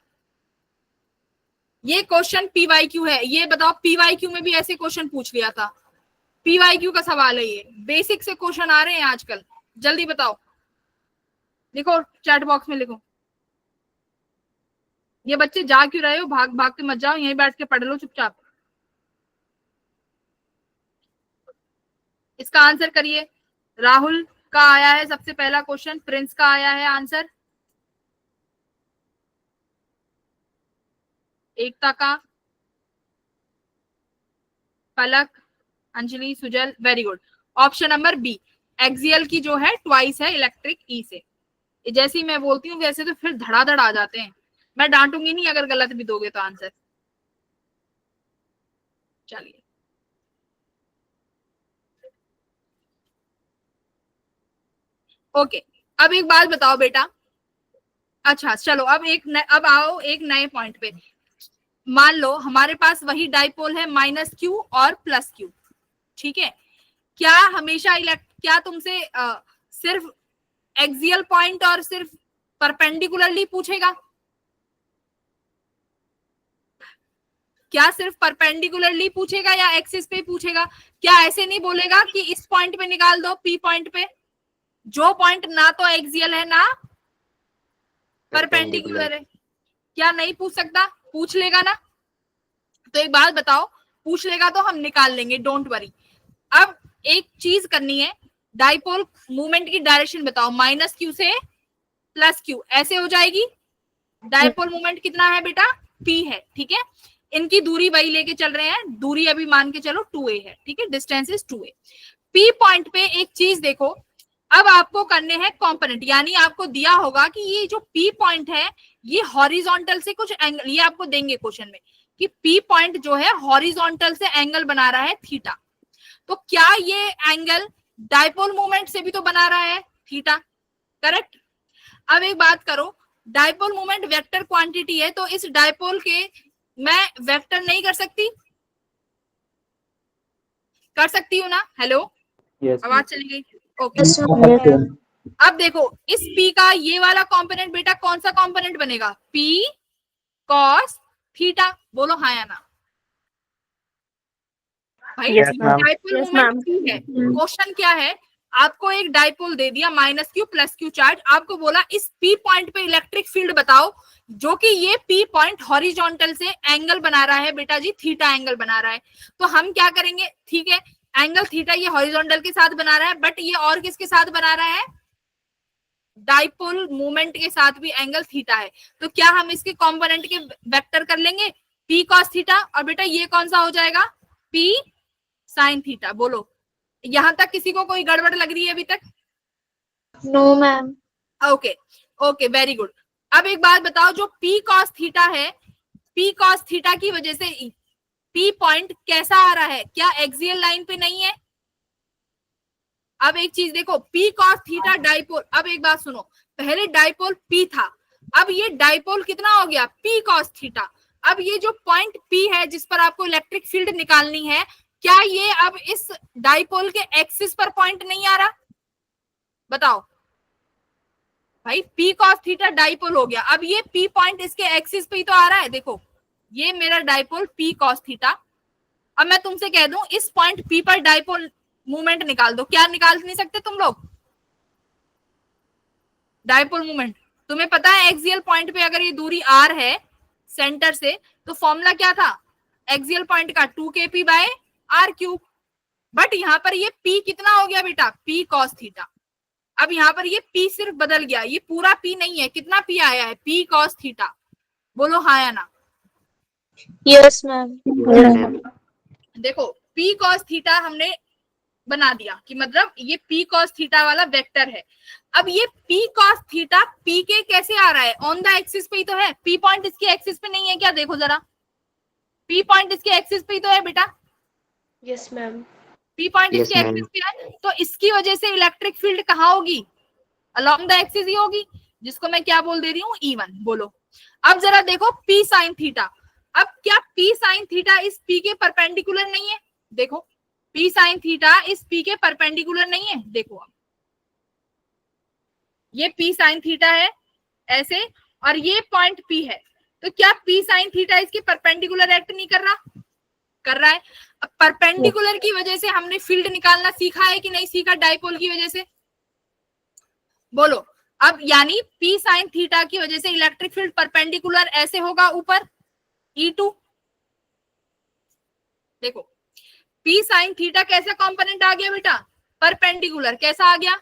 ये क्वेश्चन PYQ है, ये बताओ PYQ में भी ऐसे क्वेश्चन पूछ लिया था, PYQ का सवाल है, ये बेसिक से क्वेश्चन आ रहे हैं आजकल। जल्दी बताओ, लिखो चैट बॉक्स में लिखो। ये बच्चे जा क्यों रहे हो, भाग भाग के मत जाओ, यहीं बैठ के पढ़ लो चुपचाप। इसका आंसर करिए। राहुल का आया है सबसे पहला क्वेश्चन, प्रिंस का आया है आंसर, एकता का, Palak, Anjali, Sujal, very good. Option number B, axial की जो है ट्वाइस है इलेक्ट्रिक ई से। जैसे ही मैं बोलती हूँ वैसे तो फिर धड़ाधड़ आ जाते हैं, मैं डांटूंगी नहीं अगर गलत भी दोगे तो आंसर। चलिए ओके, अब एक बात बताओ बेटा। अच्छा चलो अब आओ एक नए पॉइंट पे। मान लो हमारे पास वही डाइपोल है -Q और +Q, ठीक है। क्या हमेशा क्या तुमसे सिर्फ एक्सियल पॉइंट और सिर्फ परपेंडिकुलरली पूछेगा? क्या सिर्फ परपेंडिकुलरली पूछेगा या एक्सिस पे पूछेगा? क्या ऐसे नहीं बोलेगा कि इस पॉइंट पे निकाल दो, P पॉइंट पे, जो पॉइंट ना तो एक्सियल है ना परपेंडिकुलर है? क्या नहीं पूछ सकता? पूछ लेगा ना। तो एक बात बताओ, पूछ लेगा तो हम निकाल लेंगे, डोंट वरी। अब एक चीज करनी है, डाइपोल मूवमेंट की डायरेक्शन बताओ, -Q से +Q, ऐसे हो जाएगी। डाइपोल मूवमेंट कितना है बेटा? P है, ठीक है। इनकी दूरी वही लेके चल रहे हैं, दूरी अभी मान के चलो 2a है, ठीक है, distance is 2a। P point पे एक चीज देखो, अब आपको करने हैं कंपोनेंट, यानी आपको दिया होगा कि ये जो P पॉइंट है ये हॉरिजॉन्टल से कुछ एंगल, ये आपको देंगे क्वेश्चन में कि P पॉइंट जो है हॉरिजॉन्टल से एंगल बना रहा है थीटा। तो क्या ये एंगल डाइपोल मोमेंट से भी तो बना रहा है थीटा, करेक्ट। अब एक बात करो, डाइपोल मोमेंट वेक्टर क्वांटिटी है, तो इस डाइपोल के मैं वेक्टर नहीं कर सकती? कर सकती हूँ ना? हेलो, आवाज चली गई। ओके, अब देखो इस P का ये वाला कंपोनेंट बेटा कौन सा कंपोनेंट बनेगा? P cos theta. बोलो हाँ या ना भाई। डाइपोल मोमेंट P है। क्वेश्चन क्या है, आपको एक डाइपोल दे दिया -Q +Q चार्ज, आपको बोला इस P पॉइंट पे इलेक्ट्रिक फील्ड बताओ, जो कि ये P पॉइंट हॉरिजॉन्टल से एंगल बना रहा है बेटा जी, थीटा एंगल बना रहा है। तो हम क्या करेंगे, ठीक है, एंगल थीटा ये हॉरिजॉन्टल के साथ बना रहा है, बट ये और किसके साथ बना रहा है? डाइपोल मूवमेंट के साथ भी एंगल थीटा है। तो क्या हम इसके कंपोनेंट के वेक्टर कर लेंगे P cos थीटा, और बेटा ये कौन सा हो जाएगा? P sin theta. बोलो यहां तक किसी को कोई गड़बड़ लग रही है अभी तक? No ma'am. Okay okay, very good. अब एक बात बताओ, जो P cos थीटा है, P cos थीटा की वजह से P पॉइंट कैसा आ रहा है? क्या एक्सियल लाइन पे नहीं है? अब एक चीज देखो, P cos थीटा डाइपोल, अब एक बात सुनो, पहले डाइपोल P था, अब ये डाइपोल कितना हो गया? P cos theta. अब ये जो पॉइंट P है जिस पर आपको इलेक्ट्रिक फील्ड निकालनी है, क्या ये अब इस डाइपोल के एक्सिस पर पॉइंट नहीं आ रहा? बताओ भाई, P cos थीटा डाइपोल हो गया, अब ये P पॉइंट इसके एक्सिस पे ही तो आ रहा है। देखो ये मेरा डाइपोल P cos थीटा। अब मैं तुमसे कह दूं इस पॉइंट P पर डाइपोल मूवमेंट निकाल दो, क्या निकाल नहीं सकते तुम लोग? डाइपोल मूवमेंट तुम्हें पता है, एक्सियल पॉइंट पे अगर ये दूरी r है सेंटर से, तो फॉर्मूला क्या था एक्सियल पॉइंट का? 2kp/r³। बट यहाँ पर ये P कितना हो गया बेटा? P cos theta. अब यहाँ पर ये P सिर्फ बदल गया, ये पूरा P नहीं है। कितना P आया है? P cos theta. बोलो हाँ या ना। Yes ma'am. देखो P cos थीटा हमने बना दिया कि मतलब ये P cos थीटा वाला वेक्टर है। अब ये P cos थीटा P के कैसे आ रहा है? ऑन द एक्सिस पे ही तो है। P पॉइंट इसके एक्सिस पे नहीं है क्या? देखो जरा, P पॉइंट इसके एक्सिस पे ही तो है बेटा। Yes ma'am. P पॉइंट इसके एक्सिस पे है, तो इसकी वजह से इलेक्ट्रिक फील्ड कहाँ होगी? अलोंग द एक्सिस ही होगी, जिसको मैं क्या बोल दे रही हूँ? E1। बोलो अब जरा देखो P sin थीटा। अब क्या P sin थीटा इस P के परपेंडिकुलर नहीं है? देखो P sin थीटा इस P के परपेंडिकुलर नहीं है। देखो अब ये P sin थीटा है ऐसे, और ये पॉइंट P है, तो क्या P sin थीटा इसके परपेंडिकुलर एक्ट नहीं कर रहा? कर रहा है। अब परपेंडिकुलर की वजह से हमने फील्ड निकालना सीखा है कि नहीं सीखा? डाइपोल की वजह से बोलो। अब यानी P sin थीटा की वजह से इलेक्ट्रिक फील्ड परपेंडिकुलर ऐसे होगा ऊपर E2। देखो P sin थीटा कैसा कंपोनेंट आ गया बेटा? परपेंडिकुलर। कैसा आ गया?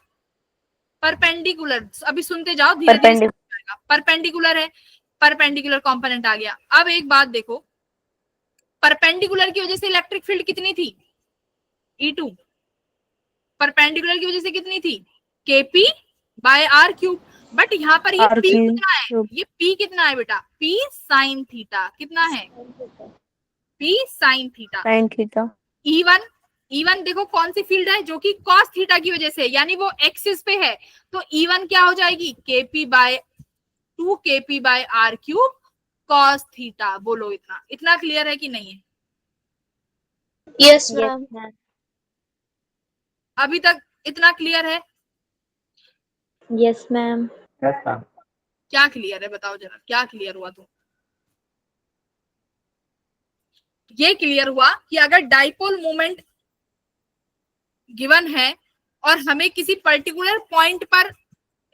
परपेंडिकुलर। अभी सुनते जाओ धीरे धीरे। परपेंडिकुलर है, परपेंडिकुलर कंपोनेंट आ गया। अब एक बात देखो, परपेंडिकुलर की वजह से इलेक्ट्रिक फील्ड कितनी थी? E2। परपेंडिकुलर की वजह से कितनी थी? KP by R cube. But यहाँ पर ये P कितना है? ये P कितना है बेटा? P sin theta. कितना है? P sin theta. Sin theta. E1 देखो कौन सी फील्ड है? जो कि cos थीटा की वजह से, यानी वो एक्सिस पे है, तो E1 क्या हो जाएगी? KP by 2 KP by R cube cos theta. बोलो इतना क्लियर है कि नहीं है? Yes ma'am. अभी तक इतना क्लियर है? Yes ma'am. Yes ma'am. क्या क्लियर है बताओ जरा, क्या क्लियर हुआ? तो ये क्लियर हुआ कि अगर डाइपोल मोमेंट गिवन है और हमें किसी पर्टिकुलर पॉइंट पर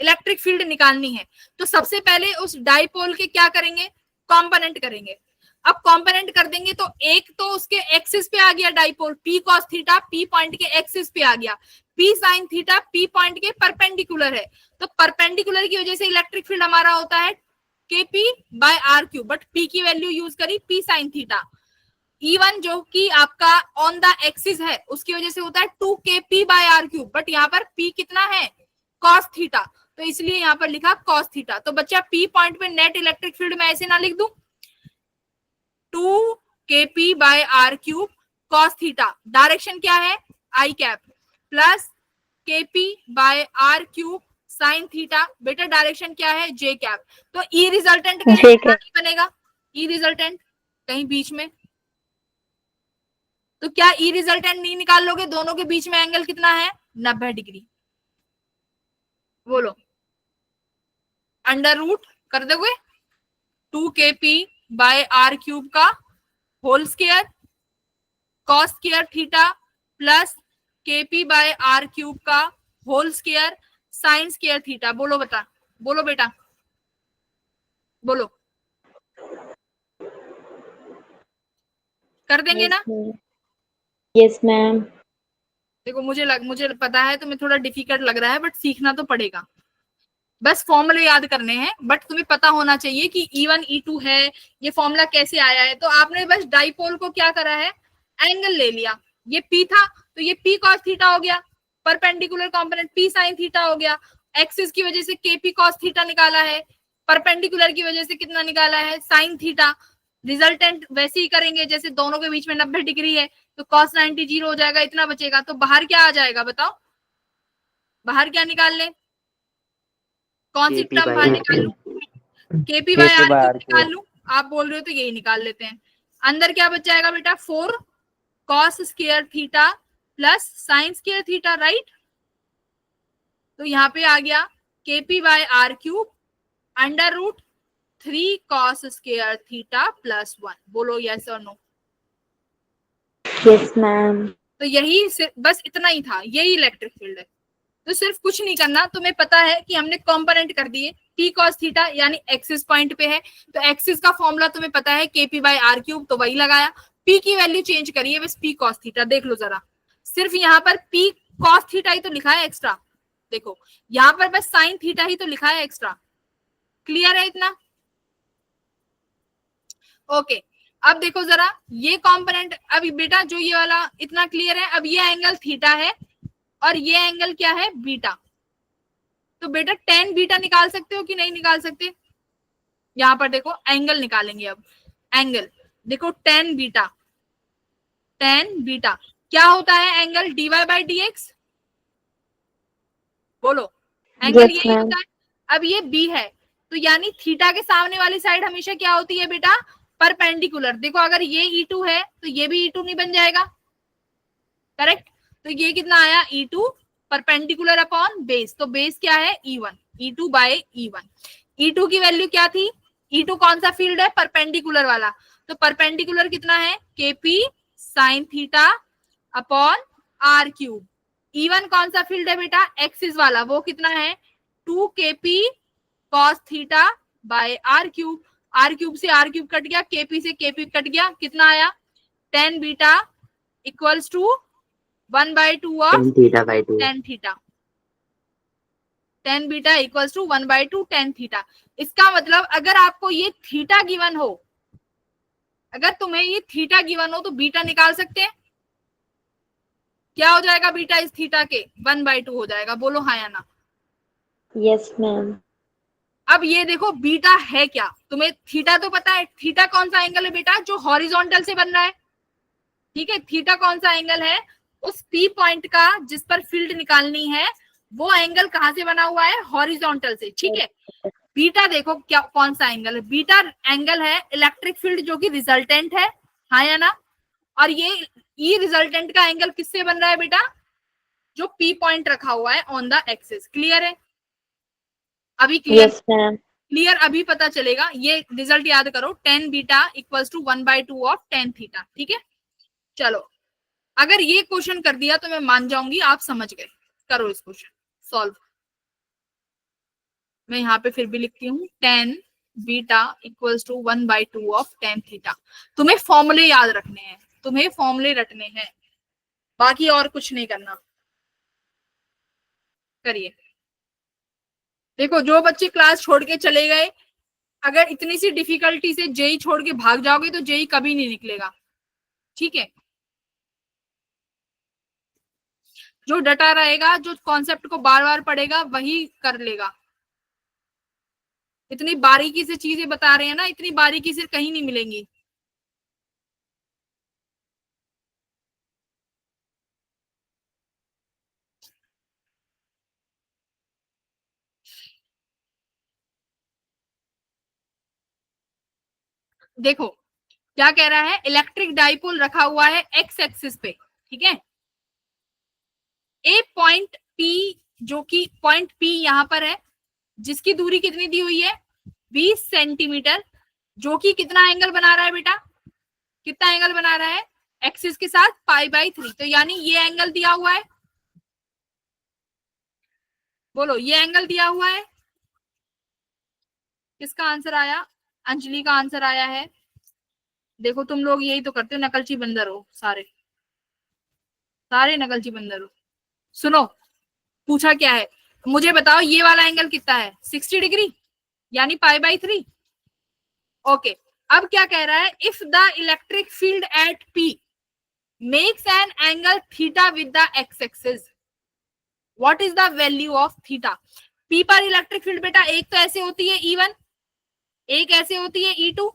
इलेक्ट्रिक फील्ड निकालनी है, तो सबसे पहले उस डाइपोल के क्या करेंगे? कंपोनेंट करेंगे। अब कंपोनेंट कर देंगे तो एक तो उसके एक्सिस पे आ गया dipole P cos theta, P point के एक्सिस पे आ गया। P sin theta P point के परपेंडिकुलर है, तो परपेंडिकुलर की वजह से इलेक्ट्रिक फील्ड हमारा होता है KP by R cube, but P की वैल्यू यूज करी P sin थीटा। E1 जो कि आपका ऑन द एक्सिस है, उसकी वजह से होता है 2 KP by R cube, but यहाँ पर P कितना है? cos थीटा, तो इसलिए यहाँ पर लिखा cos थीटा। तो बच्चा P पॉइंट पे नेट इलेक्ट्रिक फील्ड में ऐसे ना लिख दूं 2 KP by R cube cos theta, direction क्या है? I cap, plus KP by R cube sin theta, बेटा डायरेक्शन क्या है? J cap. तो E रिजल्टेंट कहीं बनेगा? E रिजल्टेंट कहीं बीच में, तो क्या E रिजल्टेंट नहीं निकाल लोगे? दोनों के बीच में एंगल कितना है? 90 डिग्री। बोलो अंडर रूट कर दोगे 2 KP बाय R क्यूब का whole square cos square theta plus KP by R cube का whole square sin square theta. बोलो बता, बोलो बेटा, बोलो। कर देंगे ना? Yes ma'am. देखो मुझे पता है तुम्हें थोड़ा डिफिकल्ट लग रहा है, बट सीखना तो पड़ेगा। बस फॉर्मूले याद करने हैं, बट तुम्हें पता होना चाहिए कि E1 E2 है, ये फॉर्मूला कैसे आया है। तो आपने बस डाइपोल को क्या करा है? एंगल ले लिया। ये P था तो ये P cos थीटा हो गया, perpendicular component P sin theta हो गया, एक्सिस की वजह से KP cos थीटा निकाला है, परपेंडिकुलर की वजह से कितना निकाला है? sin theta. रिजल्टेंट वैसे ही करेंगे जैसे दोनों के बीच में 90 डिग्री है, तो cos 90 जीरो हो जाएगा, इतना बचेगा। तो बाहर क्या आ जाएगा बताओ? बाहर क्या निकाल ले? कौन सी टर्म बाहर निकाल लूं? KP बाय R क्यूब निकाल लूं? आप बोल रहे हो तो यही निकाल लेते हैं। अंदर क्या बच जाएगा बेटा? 4 cos square theta plus sin square theta, right. तो यहाँ पे आ गया KP by R cube under root 3 cos square theta plus 1। बोलो यस और नो। Yes ma'am. तो यही बस इतना ही था, यही इलेक्ट्रिक फील्ड है। तो सिर्फ कुछ नहीं करना, तुम्हें पता है कि हमने कंपोनेंट कर दिए P cos थीटा, यानी एक्सिस पॉइंट पे है, तो एक्सिस का फॉर्मूला तुम्हें पता है KP बाय R क्यूब, तो वही लगाया। P की वैल्यू चेंज करिए बस P cos थीटा। देख लो जरा, सिर्फ यहाँ पर P cos थीटा ही तो लिखा है एक्स्ट्रा, देखो यहाँ पर बस sin थीटा ही तो लिखा है एक्स्ट्रा। क्लियर है इतना? ओके अब देखो जरा ये कंपोनेंट, अभी बेटा जो ये वाला इतना क्लियर है। अब ये एंगल थीटा है और ये एंगल क्या है? बीटा। तो बेटा tan बीटा निकाल सकते हो कि नहीं निकाल सकते? यहां पर देखो एंगल निकालेंगे। अब एंगल देखो tan बीटा क्या होता है? Angle dy by dx। बोलो एंगल यही होता है। अब ये B है, तो यानी थीटा के सामने वाली साइड हमेशा क्या होती है बेटा? परपेंडिकुलर। देखो अगर ये E2 है तो ये भी E2 नहीं बन जाएगा, करेक्ट। तो ये कितना आया? E2 परपेंडिकुलर अपॉन बेस, तो बेस क्या है E1, E2 bye E1। E2 की वैल्यू क्या थी, E2 कौन सा फील्ड है, परपेंडिकुलर वाला, तो परपेंडिकुलर कितना है KP sine theta upon R cube. E1 कौन सा फील्ड है बेटा, एक्सिस वाला, वो कितना है 2KP cos theta by R cube. R cube से R क्यूब कट गया, KP से KP कट गया, कितना आया tan beta equals to 1/2 of tan theta by 2। tan theta, tan beta equals to 1/2 tan theta. इसका मतलब अगर आपको ये थीटा गिवन हो, अगर तुम्हें ये थीटा गिवन हो तो बीटा निकाल सकते हैं। क्या हो जाएगा बीटा इस थीटा के, 1/2 हो जाएगा, बोलो हाँ या ना। Yes, ma'am. अब ये देखो बीटा है क्या, तुम्हें थीटा तो पता है, थीटा कौन सा एंगल है बेटा जो हॉरिजॉन्टल से बन रहा है, ठीक है, थीटा कौन सा एंगल है, उस पी पॉइंट का जिस पर फील्ड निकालनी है वो एंगल कहां से बना हुआ है, हॉरिजॉन्टल से, ठीक है। बीटा देखो क्या कौन सा एंगल है, बीटा एंगल है इलेक्ट्रिक फील्ड जो कि रिजल्टेंट है, हाँ या ना। और ये ई रिजल्टेंट का एंगल किससे बन रहा है बेटा, जो पी पॉइंट रखा हुआ है ऑन द एक्सिस। क्लियर है, अभी क्लियर, Yes, ma'am. क्लियर अभी पता चलेगा। ये रिजल्ट याद करो, tan beta equals to 1/2 of tan theta, ठीक है। चलो अगर ये क्वेश्चन कर दिया तो मैं मान जाऊंगी आप समझ गए। करो इस क्वेश्चन सॉल्व। मैं यहाँ पे फिर भी लिखती हूँ tan beta equals to 1/2 of tan theta. तुम्हें फॉर्मूले याद रखने हैं, तुम्हें फॉर्मूले रटने हैं, बाकी और कुछ नहीं करना। करिए, देखो जो बच्चे क्लास छोड़ के चले गए, अगर इतनी सी डिफिकल्टी से जेई छोड़ के भाग जाओगे तो जेई कभी नहीं निकलेगा, ठीक है। जो डटा रहेगा, जो कॉन्सेप्ट को बार बार पढ़ेगा वही कर लेगा। इतनी बारीकी से चीजें बता रहे हैं ना, इतनी बारीकी से कहीं नहीं मिलेंगी। देखो क्या कह रहा है, इलेक्ट्रिक डाइपोल रखा हुआ है एक्स एक्सिस पे, ठीक है। ए पॉइंट पी, जो कि पॉइंट पी यहां पर है, जिसकी दूरी कितनी दी हुई है 20 सेंटीमीटर, जो कि कितना एंगल बना रहा है बेटा, कितना एंगल बना रहा है एक्सिस के साथ π/3, तो यानी ये एंगल दिया हुआ है, बोलो ये एंगल दिया हुआ है। किसका आंसर आया, अंजलि का आंसर आया है। देखो तुम लोग यही तो करते हो, नकलची बंदर हो सारे, सारे नकलची बंदर हो। सुनो पूछा क्या है, मुझे बताओ ये वाला एंगल कितना है 60 डिग्री, यानी π/3। ओके, अब क्या कह रहा है, if the electric field at P makes an angle theta with the x axis, what is the value of theta। P पर इलेक्ट्रिक फील्ड बेटा एक तो ऐसे होती है E1, एक ऐसे होती है E2,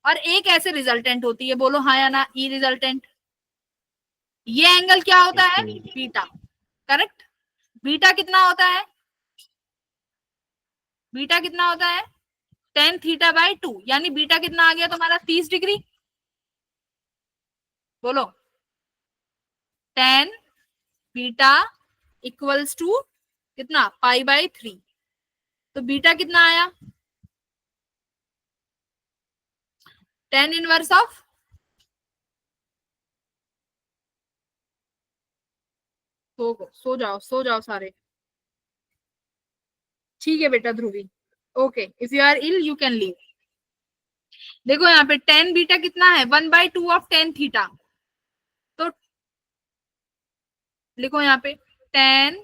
और एक ऐसे रिजल्टेंट होती है, बोलो हाँ या ना, ई रिजल्टेंट। ये एंगल क्या होता है बीटा, करेक्ट। बीटा कितना होता है, बीटा कितना होता है tan थीटा बाय 2, यानी बीटा कितना आ गया तुम्हारा 30 डिग्री, बोलो tan बीटा इक्वल्स टू कितना π/3, तो बीटा कितना आया tan इनवर्स ऑफ, सो जाओ सारे, ठीक है बेटा Dhruvi, okay if you are ill you can leave. देखो यहाँ पे tan बीटा कितना है 1/2 ऑफ tan थीटा, तो लिखो यहाँ पे tan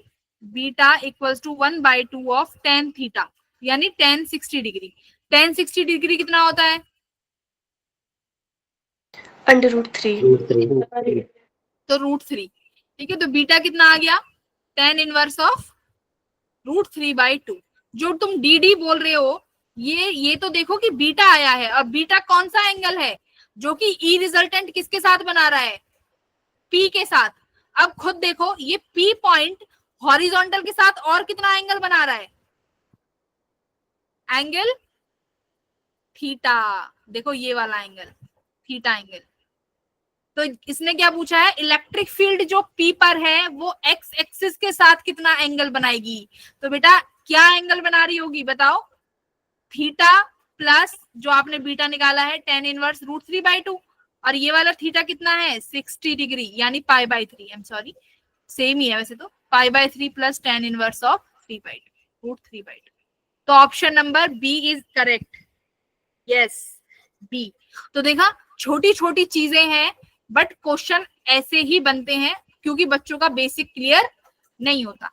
beta equals to 1/2 of tan theta, यानी tan 60 डिग्री। tan 60 डिग्री कितना होता है √3। तो √3, ठीक है। तो बीटा कितना आ गया tan इनवर्स ऑफ √3/2। जो तुम डी बोल रहे हो, ये तो देखो कि बीटा आया है। अब बीटा कौन सा एंगल है जो कि ई रिजल्टेंट किसके साथ बना रहा है, पी के साथ। अब खुद देखो ये पी पॉइंट हॉरिजॉन्टल के साथ और कितना एंगल बना रहा है, एंगल थीटा। देखो ये वाला एंगल थीटा एंगल, तो इसने क्या पूछा है, इलेक्ट्रिक फील्ड जो P पर है वो एक्स एक्सिस के साथ कितना एंगल बनाएगी। तो बेटा क्या एंगल बना रही होगी बताओ, थीटा प्लस जो आपने बीटा निकाला है tan इनवर्स √3/2, और ये वाला थीटा कितना है 60 डिग्री यानी π/3, आई एम सॉरी सेम ही है वैसे तो, π/3 प्लस tan इनवर्स ऑफ 3/2 √3/2। तो option number B is correct, yes B. तो देखा छोटी छोटी चीजें हैं बट क्वेश्चन ऐसे ही बनते हैं क्योंकि बच्चों का बेसिक क्लियर नहीं होता।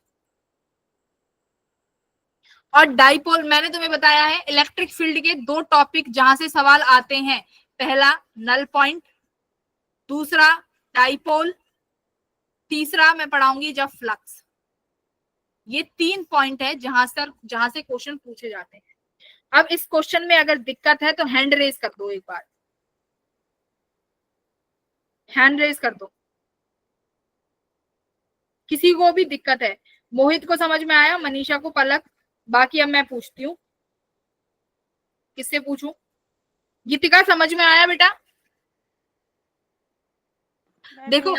और डाइपोल मैंने तुम्हें बताया है इलेक्ट्रिक फील्ड के दो टॉपिक जहां से सवाल आते हैं, पहला नल पॉइंट, दूसरा डाइपोल, तीसरा मैं पढ़ाऊंगी जब फ्लक्स। ये 3 पॉइंट है जहां से क्वेश्चन पूछे जाते हैं। अब इस क्वेश्चन में अगर दिक्कत है तो हैंड रेज कर दो, एक बार हैंड रेज कर दो किसी को भी दिक्कत है। मोहित को समझ में आया, मनीषा को, पलक, बाकी अब मैं पूछती हूँ, किससे पूछूं? गीतिका समझ में आया बेटा? देखो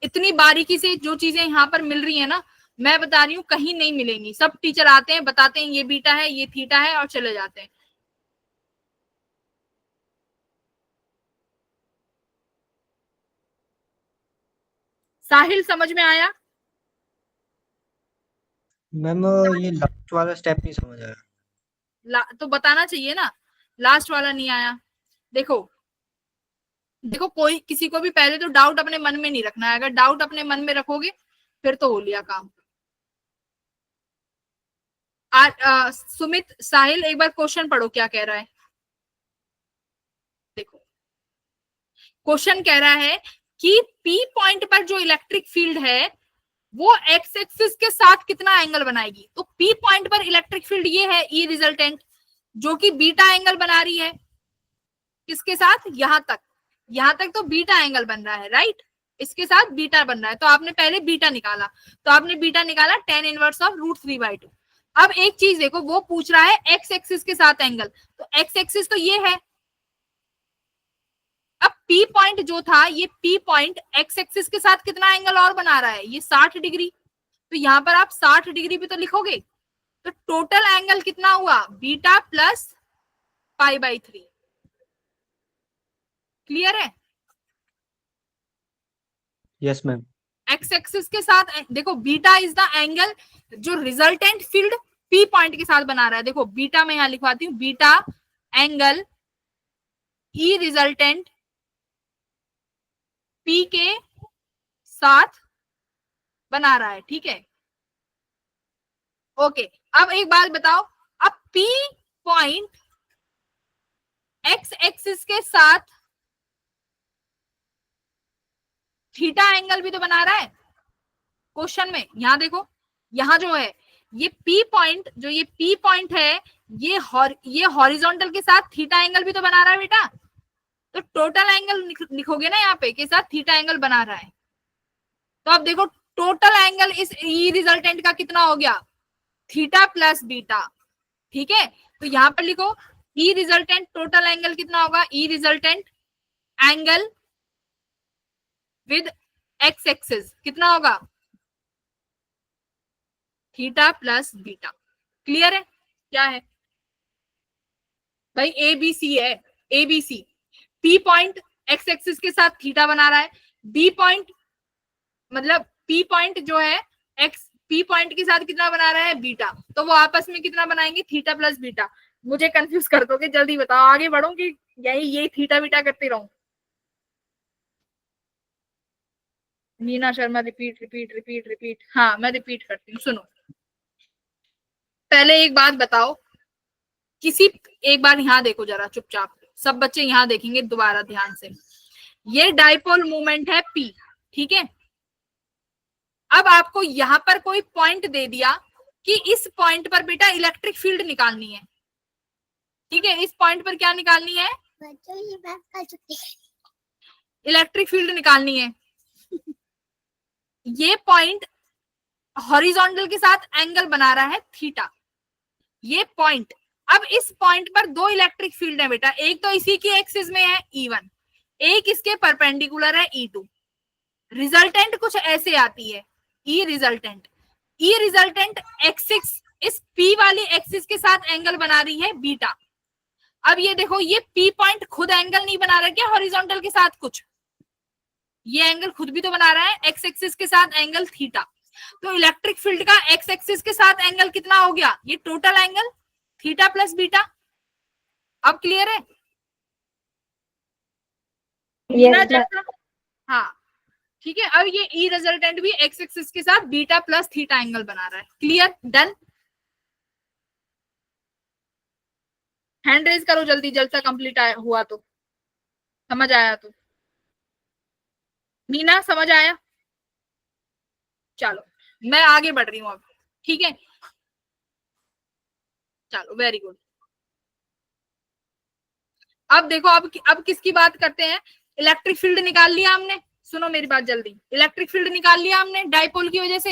इतनी बारीकी से जो चीजें यहाँ पर मिल रही है ना, मैं बता रही हूँ कहीं नहीं मिलेंगी। सब टीचर आते हैं बताते हैं ये बीटा है ये थीटा है और चले जाते हैं। साहिल समझ में आया? मैम ये लास्ट वाला स्टेप नहीं समझ आया। तो बताना चाहिए ना, लास्ट वाला नहीं आया। देखो कोई किसी को भी पहले तो डाउट अपने मन में नहीं रखना है, अगर डाउट अपने मन में रखोगे फिर तो हो लिया काम। सुमित, साहिल एक बार क्वेश्चन पढ़ो क्या कह रहा है। देखो क्वेश्चन कह रहा है कि P पॉइंट पर जो इलेक्ट्रिक फील्ड है वो एक्स एक्सिस के साथ कितना एंगल बनाएगी। तो P पॉइंट पर इलेक्ट्रिक फील्ड ये है E रिजल्टेंट, जो कि बीटा एंगल बना रही है किसके साथ, यहां तक तो बीटा एंगल बन रहा है, राइट, इसके साथ बीटा बन रहा है। तो आपने पहले बीटा निकाला, tan इनवर्स ऑफ √3/2। अब एक चीज देखो, वो पूछ रहा है एक्स एक्सिस के साथ एंगल, तो एक्स एक्सिस तो ये है। अब P पॉइंट जो था, ये P पॉइंट एक्स एक्सिस के साथ कितना एंगल और बना रहा है, ये 60 डिग्री। तो यहां पर आप 60 डिग्री भी तो लिखोगे, तो टोटल एंगल कितना हुआ, बीटा प्लस π/3। क्लियर है? Yes ma'am. एक्स एक्सिस के साथ देखो, बीटा इज द एंगल जो रिजल्टेंट फील्ड P पॉइंट के साथ बना रहा है। देखो बीटा मैं यहां लिखवाती हूँ, beta angle E resultant P के साथ बना रहा है, ठीक है, ओके। अब एक बात बताओ, अब P पॉइंट एक्स एक्सिस के साथ थीटा एंगल भी तो बना रहा है क्वेश्चन में। यहां देखो, यहां जो है ये P पॉइंट, जो ये P पॉइंट है, ये हॉरिजॉन्टल के साथ थीटा एंगल भी तो बना रहा है बेटा। तो टोटल एंगल लिखोगे ना यहाँ पे के साथ थीटा एंगल बना रहा है। तो अब देखो टोटल एंगल इस E रिजल्टेंट का कितना हो गया, थीटा प्लस बीटा, ठीक है। तो यहां पर लिखो E रिजल्टेंट टोटल एंगल कितना होगा, E resultant angle with x axis कितना होगा, थीटा प्लस बीटा। क्लियर है? क्या है भाई, ABC है, ABC। P point x axis के साथ थीटा बना रहा है, B पॉइंट मतलब P पॉइंट जो है P पॉइंट के साथ कितना बना रहा है, बीटा। तो वो आपस में कितना बनाएंगे, थीटा प्लस बीटा। मुझे कंफ्यूज कर दोगे, जल्दी बताओ, आगे बढ़ो कि यही थीटा बीटा करते रहूं। Meena Sharma repeat repeat repeat repeat, हाँ मैं रिपीट करती हूँ, सुनो। पहले एक बात बताओ, एक बार यहाँ देखो जरा चुपचाप, सब बच्चे यहाँ देखेंगे दोबारा ध्यान से। ये डाइपोल मूवमेंट है P, ठीक है। अब आपको यहाँ पर कोई पॉइंट दे दिया कि इस पॉइंट पर बेटा इलेक्ट्रिक फील्ड निकालनी है, ठीक है। इस पॉइंट पर क्या निकालनी है, इलेक्ट्रिक फील्ड निकालनी है। ये पॉइंट हॉरिजॉन्टल के साथ एंगल बना रहा है थीटा, ये पॉइंट। अब इस पॉइंट पर दो इलेक्ट्रिक फील्ड है बेटा, एक तो इसी की एक्सिस में है E1, एक इसके परपेंडिकुलर है E2। रिजल्टेंट कुछ ऐसे आती है, ई रिजल्टेंट एक्सिस, इस P वाली एक्सिस के साथ एंगल बना रही है बीटा। अब ये देखो, ये P पॉइंट खुद एंगल नहीं बना रहा क्या हॉरिजॉन्टल के साथ कुछ, ये एंगल खुद भी तो बना रहा है एक्स एक्सिस के साथ एंगल थीटा। तो इलेक्ट्रिक फील्ड का एक्स एक्सिस के साथ एंगल कितना हो गया, ये total angle theta plus beta. अब क्लियर है? Yes, ma'am. हाँ ठीक है। अब ये ई रिजल्टेंट भी एक्स एक्सिस के साथ बीटा प्लस थीटा एंगल बना रहा है। क्लियर? डन? हैंड रेज करो जल्दी, जल्द से कंप्लीट हुआ तो, समझ आया तो। मीना समझ आया? चलो मैं आगे बढ़ रही हूँ अब, ठीक है? चलो वेरी गुड। अब देखो, अब किसकी बात करते हैं? इलेक्ट्रिक फील्ड निकाल लिया हमने, सुनो मेरी बात जल्दी। इलेक्ट्रिक फील्ड निकाल लिया हमने डाइपोल की वजह से,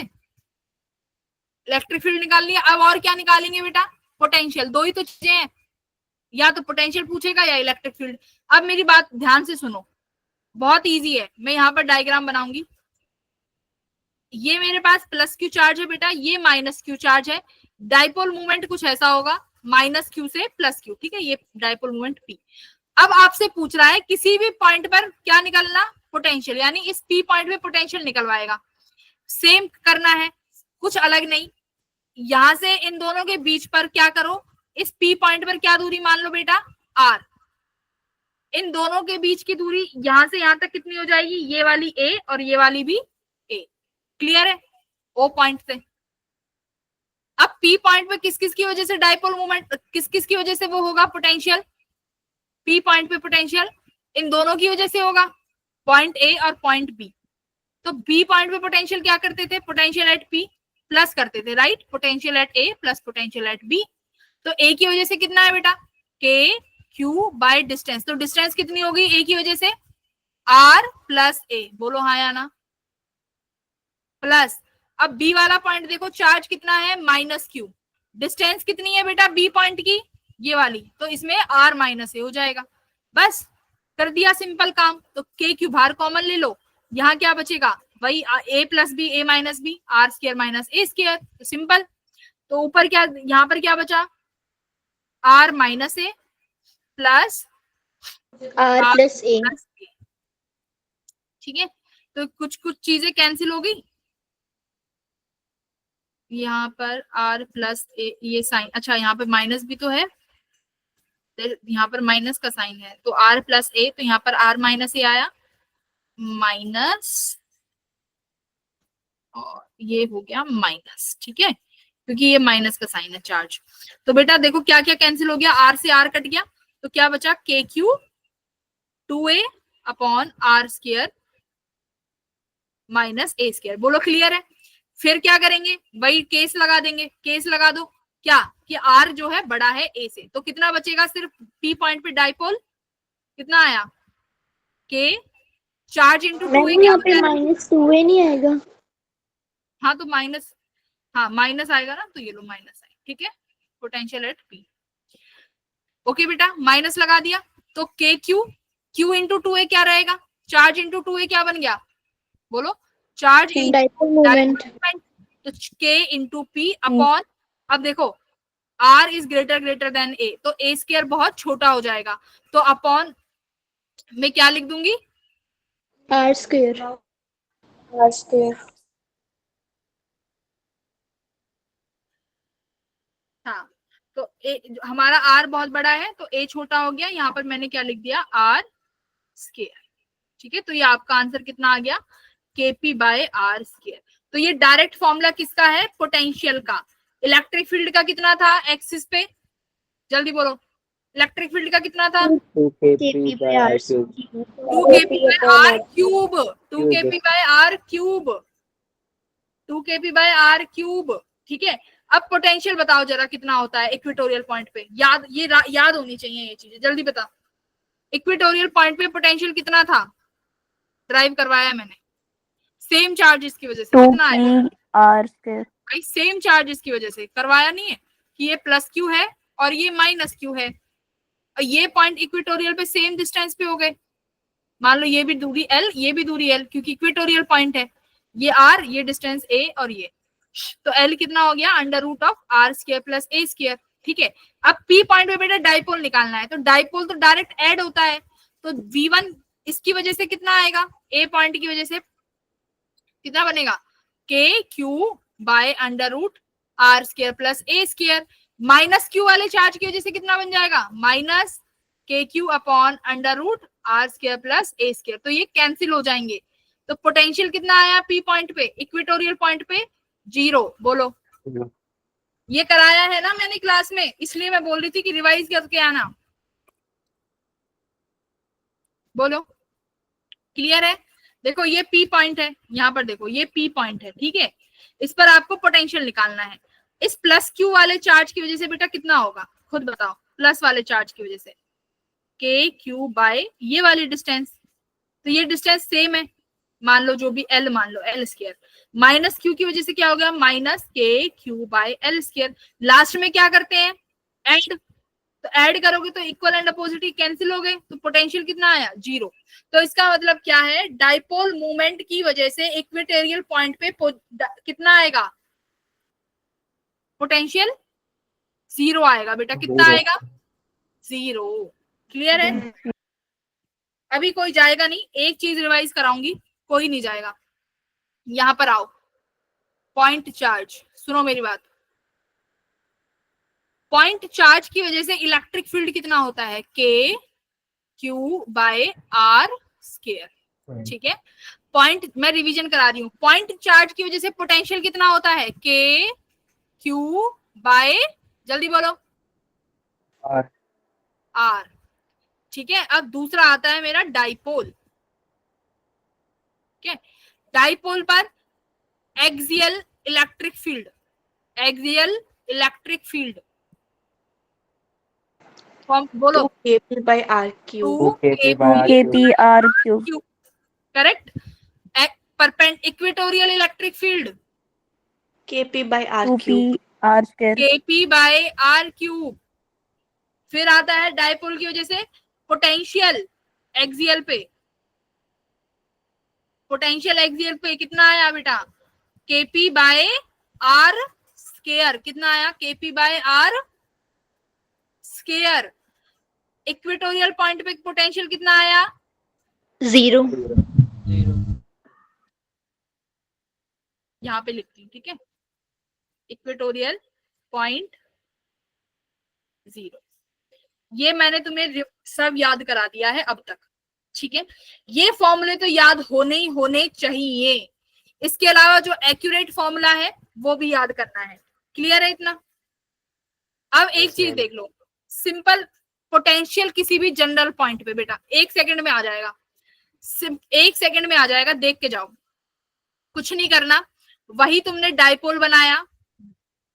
इलेक्ट्रिक फील्ड निकाल लिया। अब और क्या निकालेंगे बेटा? पोटेंशियल। दो ही तो चीजें हैं, या तो पोटेंशियल पूछेगा या इलेक्ट्रिक फील्ड। अब मेरी बात ध्यान से सुनो, बहुत इजी है। मैं यहाँ पर डायग्राम बनाऊंगी। ये मेरे पास प्लस क्यू चार्ज है बेटा, ये माइनस क्यू चार्ज है। डाइपोल मूवमेंट कुछ ऐसा होगा, माइनस क्यू से प्लस क्यू, ठीक है? ये डाइपोल मूवमेंट पी। अब आपसे पूछ रहा है किसी भी पॉइंट पर क्या निकलना, पोटेंशियल, यानी इस पी पॉइंट पे पोटेंशियल निकलवाएगा। सेम करना है, कुछ अलग नहीं। यहां से इन दोनों के बीच पर क्या करो, इस पी पॉइंट पर क्या दूरी मान लो बेटा, आर। इन दोनों के बीच की दूरी यहां से यहां तक कितनी हो जाएगी, ये वाली ए और ये वाली भी ए। क्लियर है? ओ पॉइंट से। अब पी पॉइंट पे किस किस की वजह से डाइपोल मूवमेंट, किस किस की वजह से वो होगा पोटेंशियल? पी पॉइंट पे पोटेंशियल इन दोनों की वजह से होगा, पॉइंट ए और पॉइंट बी। तो बी पॉइंट पे पोटेंशियल क्या करते थे, पोटेंशियल एट पी प्लस करते थे, right? Potential at A plus potential at B. तो ए की वजह से कितना है बेटा, के क्यू बाय डिस्टेंस। तो डिस्टेंस कितनी होगी ए की वजह से, आर प्लस ए। बोलो हाँ या ना? प्लस अब बी वाला पॉइंट देखो, चार्ज कितना है, माइनस क्यू। डिस्टेंस कितनी है बेटा बी पॉइंट की, ये वाली, तो इसमें आर माइनस ए हो जाएगा। बस कर दिया सिंपल काम। तो के क्यू बाहर कॉमन ले लो, यहाँ क्या बचेगा, वही A plus B, A minus B, R square minus A square. तो सिंपल। तो ऊपर क्या, यहाँ पर क्या बचा, R minus A plus R plus A. ठीक है? तो कुछ कुछ चीजें कैंसिल हो गई। यहाँ पर आर प्लस ए, ये साइन, अच्छा यहाँ पर माइनस भी तो है, यहाँ पर माइनस का साइन है, तो आर प्लस ए, तो यहाँ पर आर माइनस ए आया, माइनस, और ये हो गया माइनस, ठीक है? क्योंकि ये माइनस का साइन है चार्ज। तो बेटा देखो क्या क्या कैंसिल हो गया, आर से आर कट गया, तो क्या बचा, K Q 2a upon R square minus A square. बोलो क्लियर है? फिर क्या करेंगे, वही केस लगा देंगे। केस लगा दो क्या, कि आर जो है बड़ा है ए से, तो कितना बचेगा, सिर्फ पी पॉइंट पे डाइपोल कितना आया, के चार्ज इंटू 2a क्या यहाँ पे बचा है? -2A नहीं आएगा? हाँ तो माइनस, हाँ माइनस आएगा ना, तो ये लो माइनस आए, ठीक है? Potential at P. ओके बेटा, माइनस लगा दिया, तो के क्यू, क्यू इंटू 2a क्या रहेगा, चार्ज इंटू 2a क्या बन गया, बोलो, चार्ज डाइपोल मोमेंट। तो के इंटू पी अपॉन, अब देखो आर इज ग्रेटर देन ए, तो ए स्क्वायर बहुत छोटा हो जाएगा, तो अपॉन मैं क्या लिख दूंगी, R square. R square. हाँ तो हमारा आर बहुत बड़ा है, तो ए छोटा हो गया, यहाँ पर मैंने क्या लिख दिया, आर स्क्वायर। ठीक है? तो ये आपका आंसर कितना आ गया, केपी बाय आर स्क्वायर। तो ये डायरेक्ट फॉर्मूला किसका है, पोटेंशियल का। इलेक्ट्रिक फील्ड का कितना था एक्सिस पे, जल्दी बोलो, इलेक्ट्रिक फील्ड का कितना था, 2kp by r cube. 2kp by r cube, 2kp by r cube, 2kp by r cube. ठीक है? अब पोटेंशियल बताओ जरा कितना होता है इक्वेटोरियल पॉइंट पे, याद, ये याद होनी चाहिए ये चीजें, जल्दी बता। इक्वेटोरियल पॉइंट पे पोटेंशियल कितना था, ड्राइव करवाया मैंने, सेम चार्जेस की वजह से कितना आया, R square. भाई सेम चार्जेस की वजह से करवाया नहीं है, कि ये प्लस क्यू है और ये माइनस क्यू है, और ये पॉइंट इक्वेटोरियल पे सेम डिस्टेंस पे हो गए, मान लो ये भी दूरी L, ये भी दूरी L, क्योंकि इक्वेटोरियल पॉइंट है, ये R, ये डिस्टेंस A और ये, तो L कितना हो गया under root of R square plus A square. ठीक है, अब P पॉइंट पे बेटा डाइपोल निकालना है, तो डाइपोल तो डायरेक्ट ऐड होता है, तो V1 इसकी वजह से कितना आएगा, A पॉइंट की वजह से कितना बनेगा, KQ by under root R square plus A square, minus Q वाले चार्ज की वजह से कितना बन जाएगा, minus KQ upon under root R square plus A square, तो ये कैंसिल हो जाएंगे। तो पोटेंशियल कितना आया P पॉइंट पे, इक्वेटोरियल पॉइंट पे 0। बोलो, ये कराया है ना मैंने क्लास में, इसलिए मैं बोल रही थी कि रिवाइज करके आना। बोलो, क्लियर है? देखो ये P पॉइंट है, यहाँ पर देखो ये P पॉइंट है, ठीक है, इस पर आपको पोटेंशियल निकालना है। इस प्लस Q वाले चार्ज की वजह से बेटा कितना होगा, खुद बताओ, प्लस वाले चार्ज की वजह से KQ बाय ये वाली डिस्टेंस, तो ये डिस्टेंस सेम है, मान लो जो भी L मान लो L स्क्वायर, माइनस Q की वजह से क्या हो गया, minus KQ by L square. Last में क्या करते हैं, ऐड, तो ऐड करोगे तो इक्वल एंड अपोजिट कैंसिल हो गए, तो पोटेंशियल कितना आया 0। तो इसका मतलब क्या है, डाइपोल मूवमेंट की वजह से इक्वेटोरियल पॉइंट पे कितना आएगा, पोटेंशियल 0 आएगा बेटा, कितना आएगा 0। क्लियर है? अभी कोई जाएगा नहीं, एक चीज रिवाइज कराऊंगी, कोई नहीं जाएगा। यहां पर आओ, पॉइंट चार्ज, सुनो मेरी बात, पॉइंट चार्ज की वजह से इलेक्ट्रिक फील्ड कितना होता है, KQ बाय R स्क्वायर। ठीक है, पॉइंट मैं रिवीजन करा रही हूँ, पॉइंट चार्ज की वजह से पोटेंशियल कितना होता है, KQ बाय, जल्दी बोलो, R। ठीक है, अब दूसरा आता है मेरा डाइपोल। ठीक है, डाइपोल पर axial electric field, axial electric field बोलो, KP by RQ. 2KP R cube. Correct. Equatorial electric field KP by R cube. R square. KP by R cube. फिर आता है डाइपोल की वजह से पोटेंशियल एक्सियल पे, पोटेंशियल एक्सियल पे कितना आया बेटा, KP बाय R स्क्वायर, कितना आया, KP by R square. Equatorial point पे पोटेंशियल कितना आया, 0. यहाँ पे लिखती हूँ, ठीक है, इक्वेटोरियल पॉइंट 0। ये मैंने तुम्हें सब याद करा दिया है अब तक। ठीक है, ये फॉर्मूले तो याद होने चाहिए, इसके अलावा जो एक्यूरेट फॉर्मूला है वो भी याद करना है। क्लियर है इतना? अब एक चीज देख लो, सिंपल पोटेंशियल किसी भी जनरल पॉइंट पे बेटा 1 सेकंड में आ जाएगा, 1 सेकंड में आ जाएगा, देख के जाओ, कुछ नहीं करना। वही तुमने डाइपोल बनाया,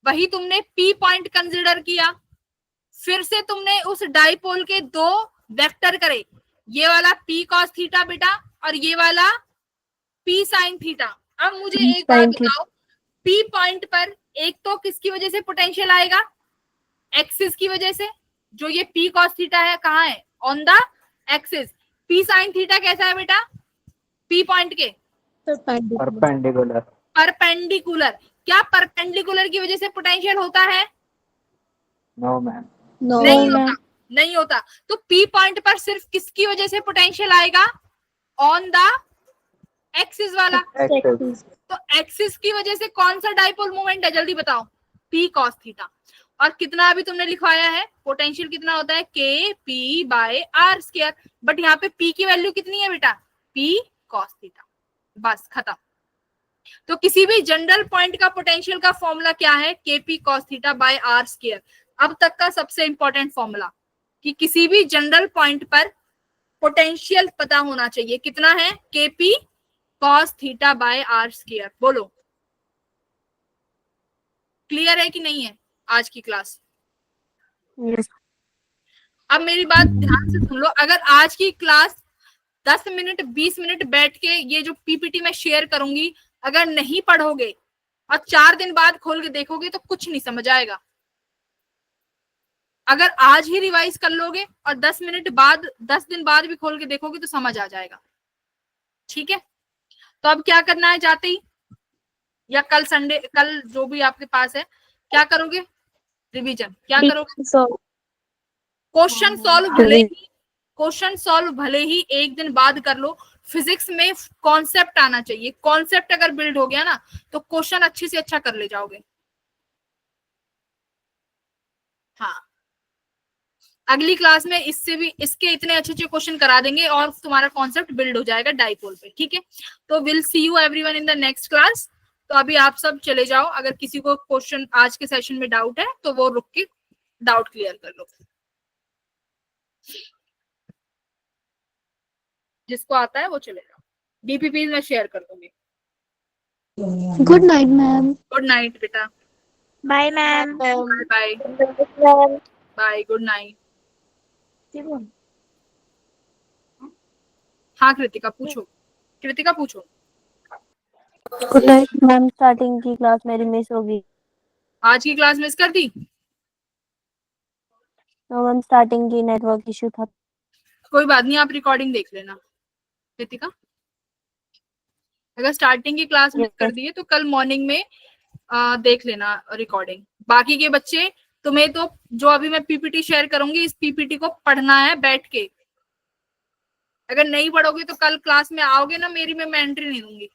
वही तुमने P पॉइंट कंसिडर किया, फिर से तुमने उस डाइपोल के 2 वेक्टर करे, ये वाला P cos थीटा बेटा और ये वाला P sin थीटा। अब मुझे एक बात बताओ, P पॉइंट पर एक तो किसकी वजह से पोटेंशियल आएगा, एक्सिस की वजह से, जो ये P cos थीटा है कहाँ है, on the axis. P sin theta कैसा है बेटा, P पॉइंट के परपेंडिकुलर। परपेंडिकुलर। क्या परपेंडिकुलर की वजह से पोटेंशियल होता है, नो मैम, नहीं होता। तो P पॉइंट पर सिर्फ किसकी वजह से पोटेंशियल आएगा, ऑन द एक्सिस वाला। तो एक्सिस की वजह से कौन सा डाइपोल मोमेंट है, जल्दी बताओ, P cos थीटा। और कितना अभी तुमने लिखवाया है, पोटेंशियल कितना होता है, KP by R square, but यहाँ पे P की वैल्यू कितनी है बेटा, P cos थीटा, बस खत्म। तो किसी भी जनरल पॉइंट का पोटेंशियल का फॉर्मूला क्या है, KP cos theta by R square. अब तक का सबसे इंपॉर्टेंट फॉर्मूला कि किसी भी जनरल पॉइंट पर पोटेंशियल पता होना चाहिए, कितना है, KP cos theta by R square. बोलो, क्लियर है कि नहीं है आज की क्लास? Yes. अब मेरी बात ध्यान से सुन लो, अगर आज की क्लास 10 मिनट 20 मिनट बैठ के ये जो PPT में शेयर करूंगी, अगर नहीं पढ़ोगे और 4 दिन बाद खोल के देखोगे तो कुछ नहीं समझ आएगा। अगर आज ही रिवाइज कर लोगे और 10 मिनट बाद 10 दिन बाद भी खोल के देखोगे तो समझ आ जाएगा। ठीक है, तो अब क्या करना है, जाते ही या कल संडे, कल जो भी आपके पास है, क्या करोगे, रिवीजन क्या करोगे, क्वेश्चन सॉल्व भले ही एक दिन बाद कर लो। फिजिक्स में कॉन्सेप्ट आना चाहिए, कॉन्सेप्ट अगर बिल्ड हो गया ना तो क्वेश्चन अच्छे से अच्छा कर ले जाओगे। हाँ, अगली क्लास में इससे भी, इसके इतने अच्छे अच्छे क्वेश्चन करा देंगे और तुम्हारा कॉन्सेप्ट बिल्ड हो जाएगा डाइपोल पे। ठीक है, तो will see you everyone in the next class. तो अभी आप सब चले जाओ, अगर किसी को क्वेश्चन आज के सेशन में डाउट है तो वो रुक के डाउट क्लियर कर लो, जिसको आता है वो चले जाओ। डीपीपी मैं शेयर कर दूंगी। Good night, ma'am. Good night बेटा, Bye, ma'am. Bye bye, good night. हाँ कृतिका पूछो, कृतिका पूछो। गुड नाइट मैम, स्टार्टिंग की क्लास मेरी मिस होगी। आज की क्लास मिस कर दी? तो मैम स्टार्टिंग की नेटवर्क इशू था। कोई बात नहीं, आप रिकॉर्डिंग देख लेना कृतिका। अगर स्टार्टिंग की क्लास मिस कर दी है तो कल मॉर्निंग में देख लेना रिकॉर्डिंग। बाकी के बच्चे, तुम्हें तो जो अभी मैं पीपीटी शेयर करूंगी, इस पीपीटी को पढ़ना है बैठ के। अगर नहीं पढ़ोगे तो कल क्लास में आओगे ना मेरी में मैं एंट्री नहीं दूंगी।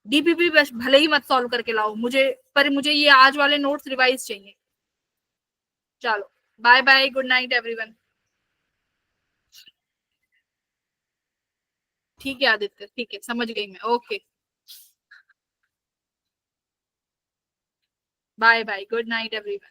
डीपीपी भले ही मत सॉल्व करके लाओ मुझे, पर मुझे ये आज वाले नोट्स रिवाइज चाहिए। चलो bye bye, good night everyone. ठीक है आदित्य, ठीक है, समझ गई मैं, okay bye bye, good night everyone.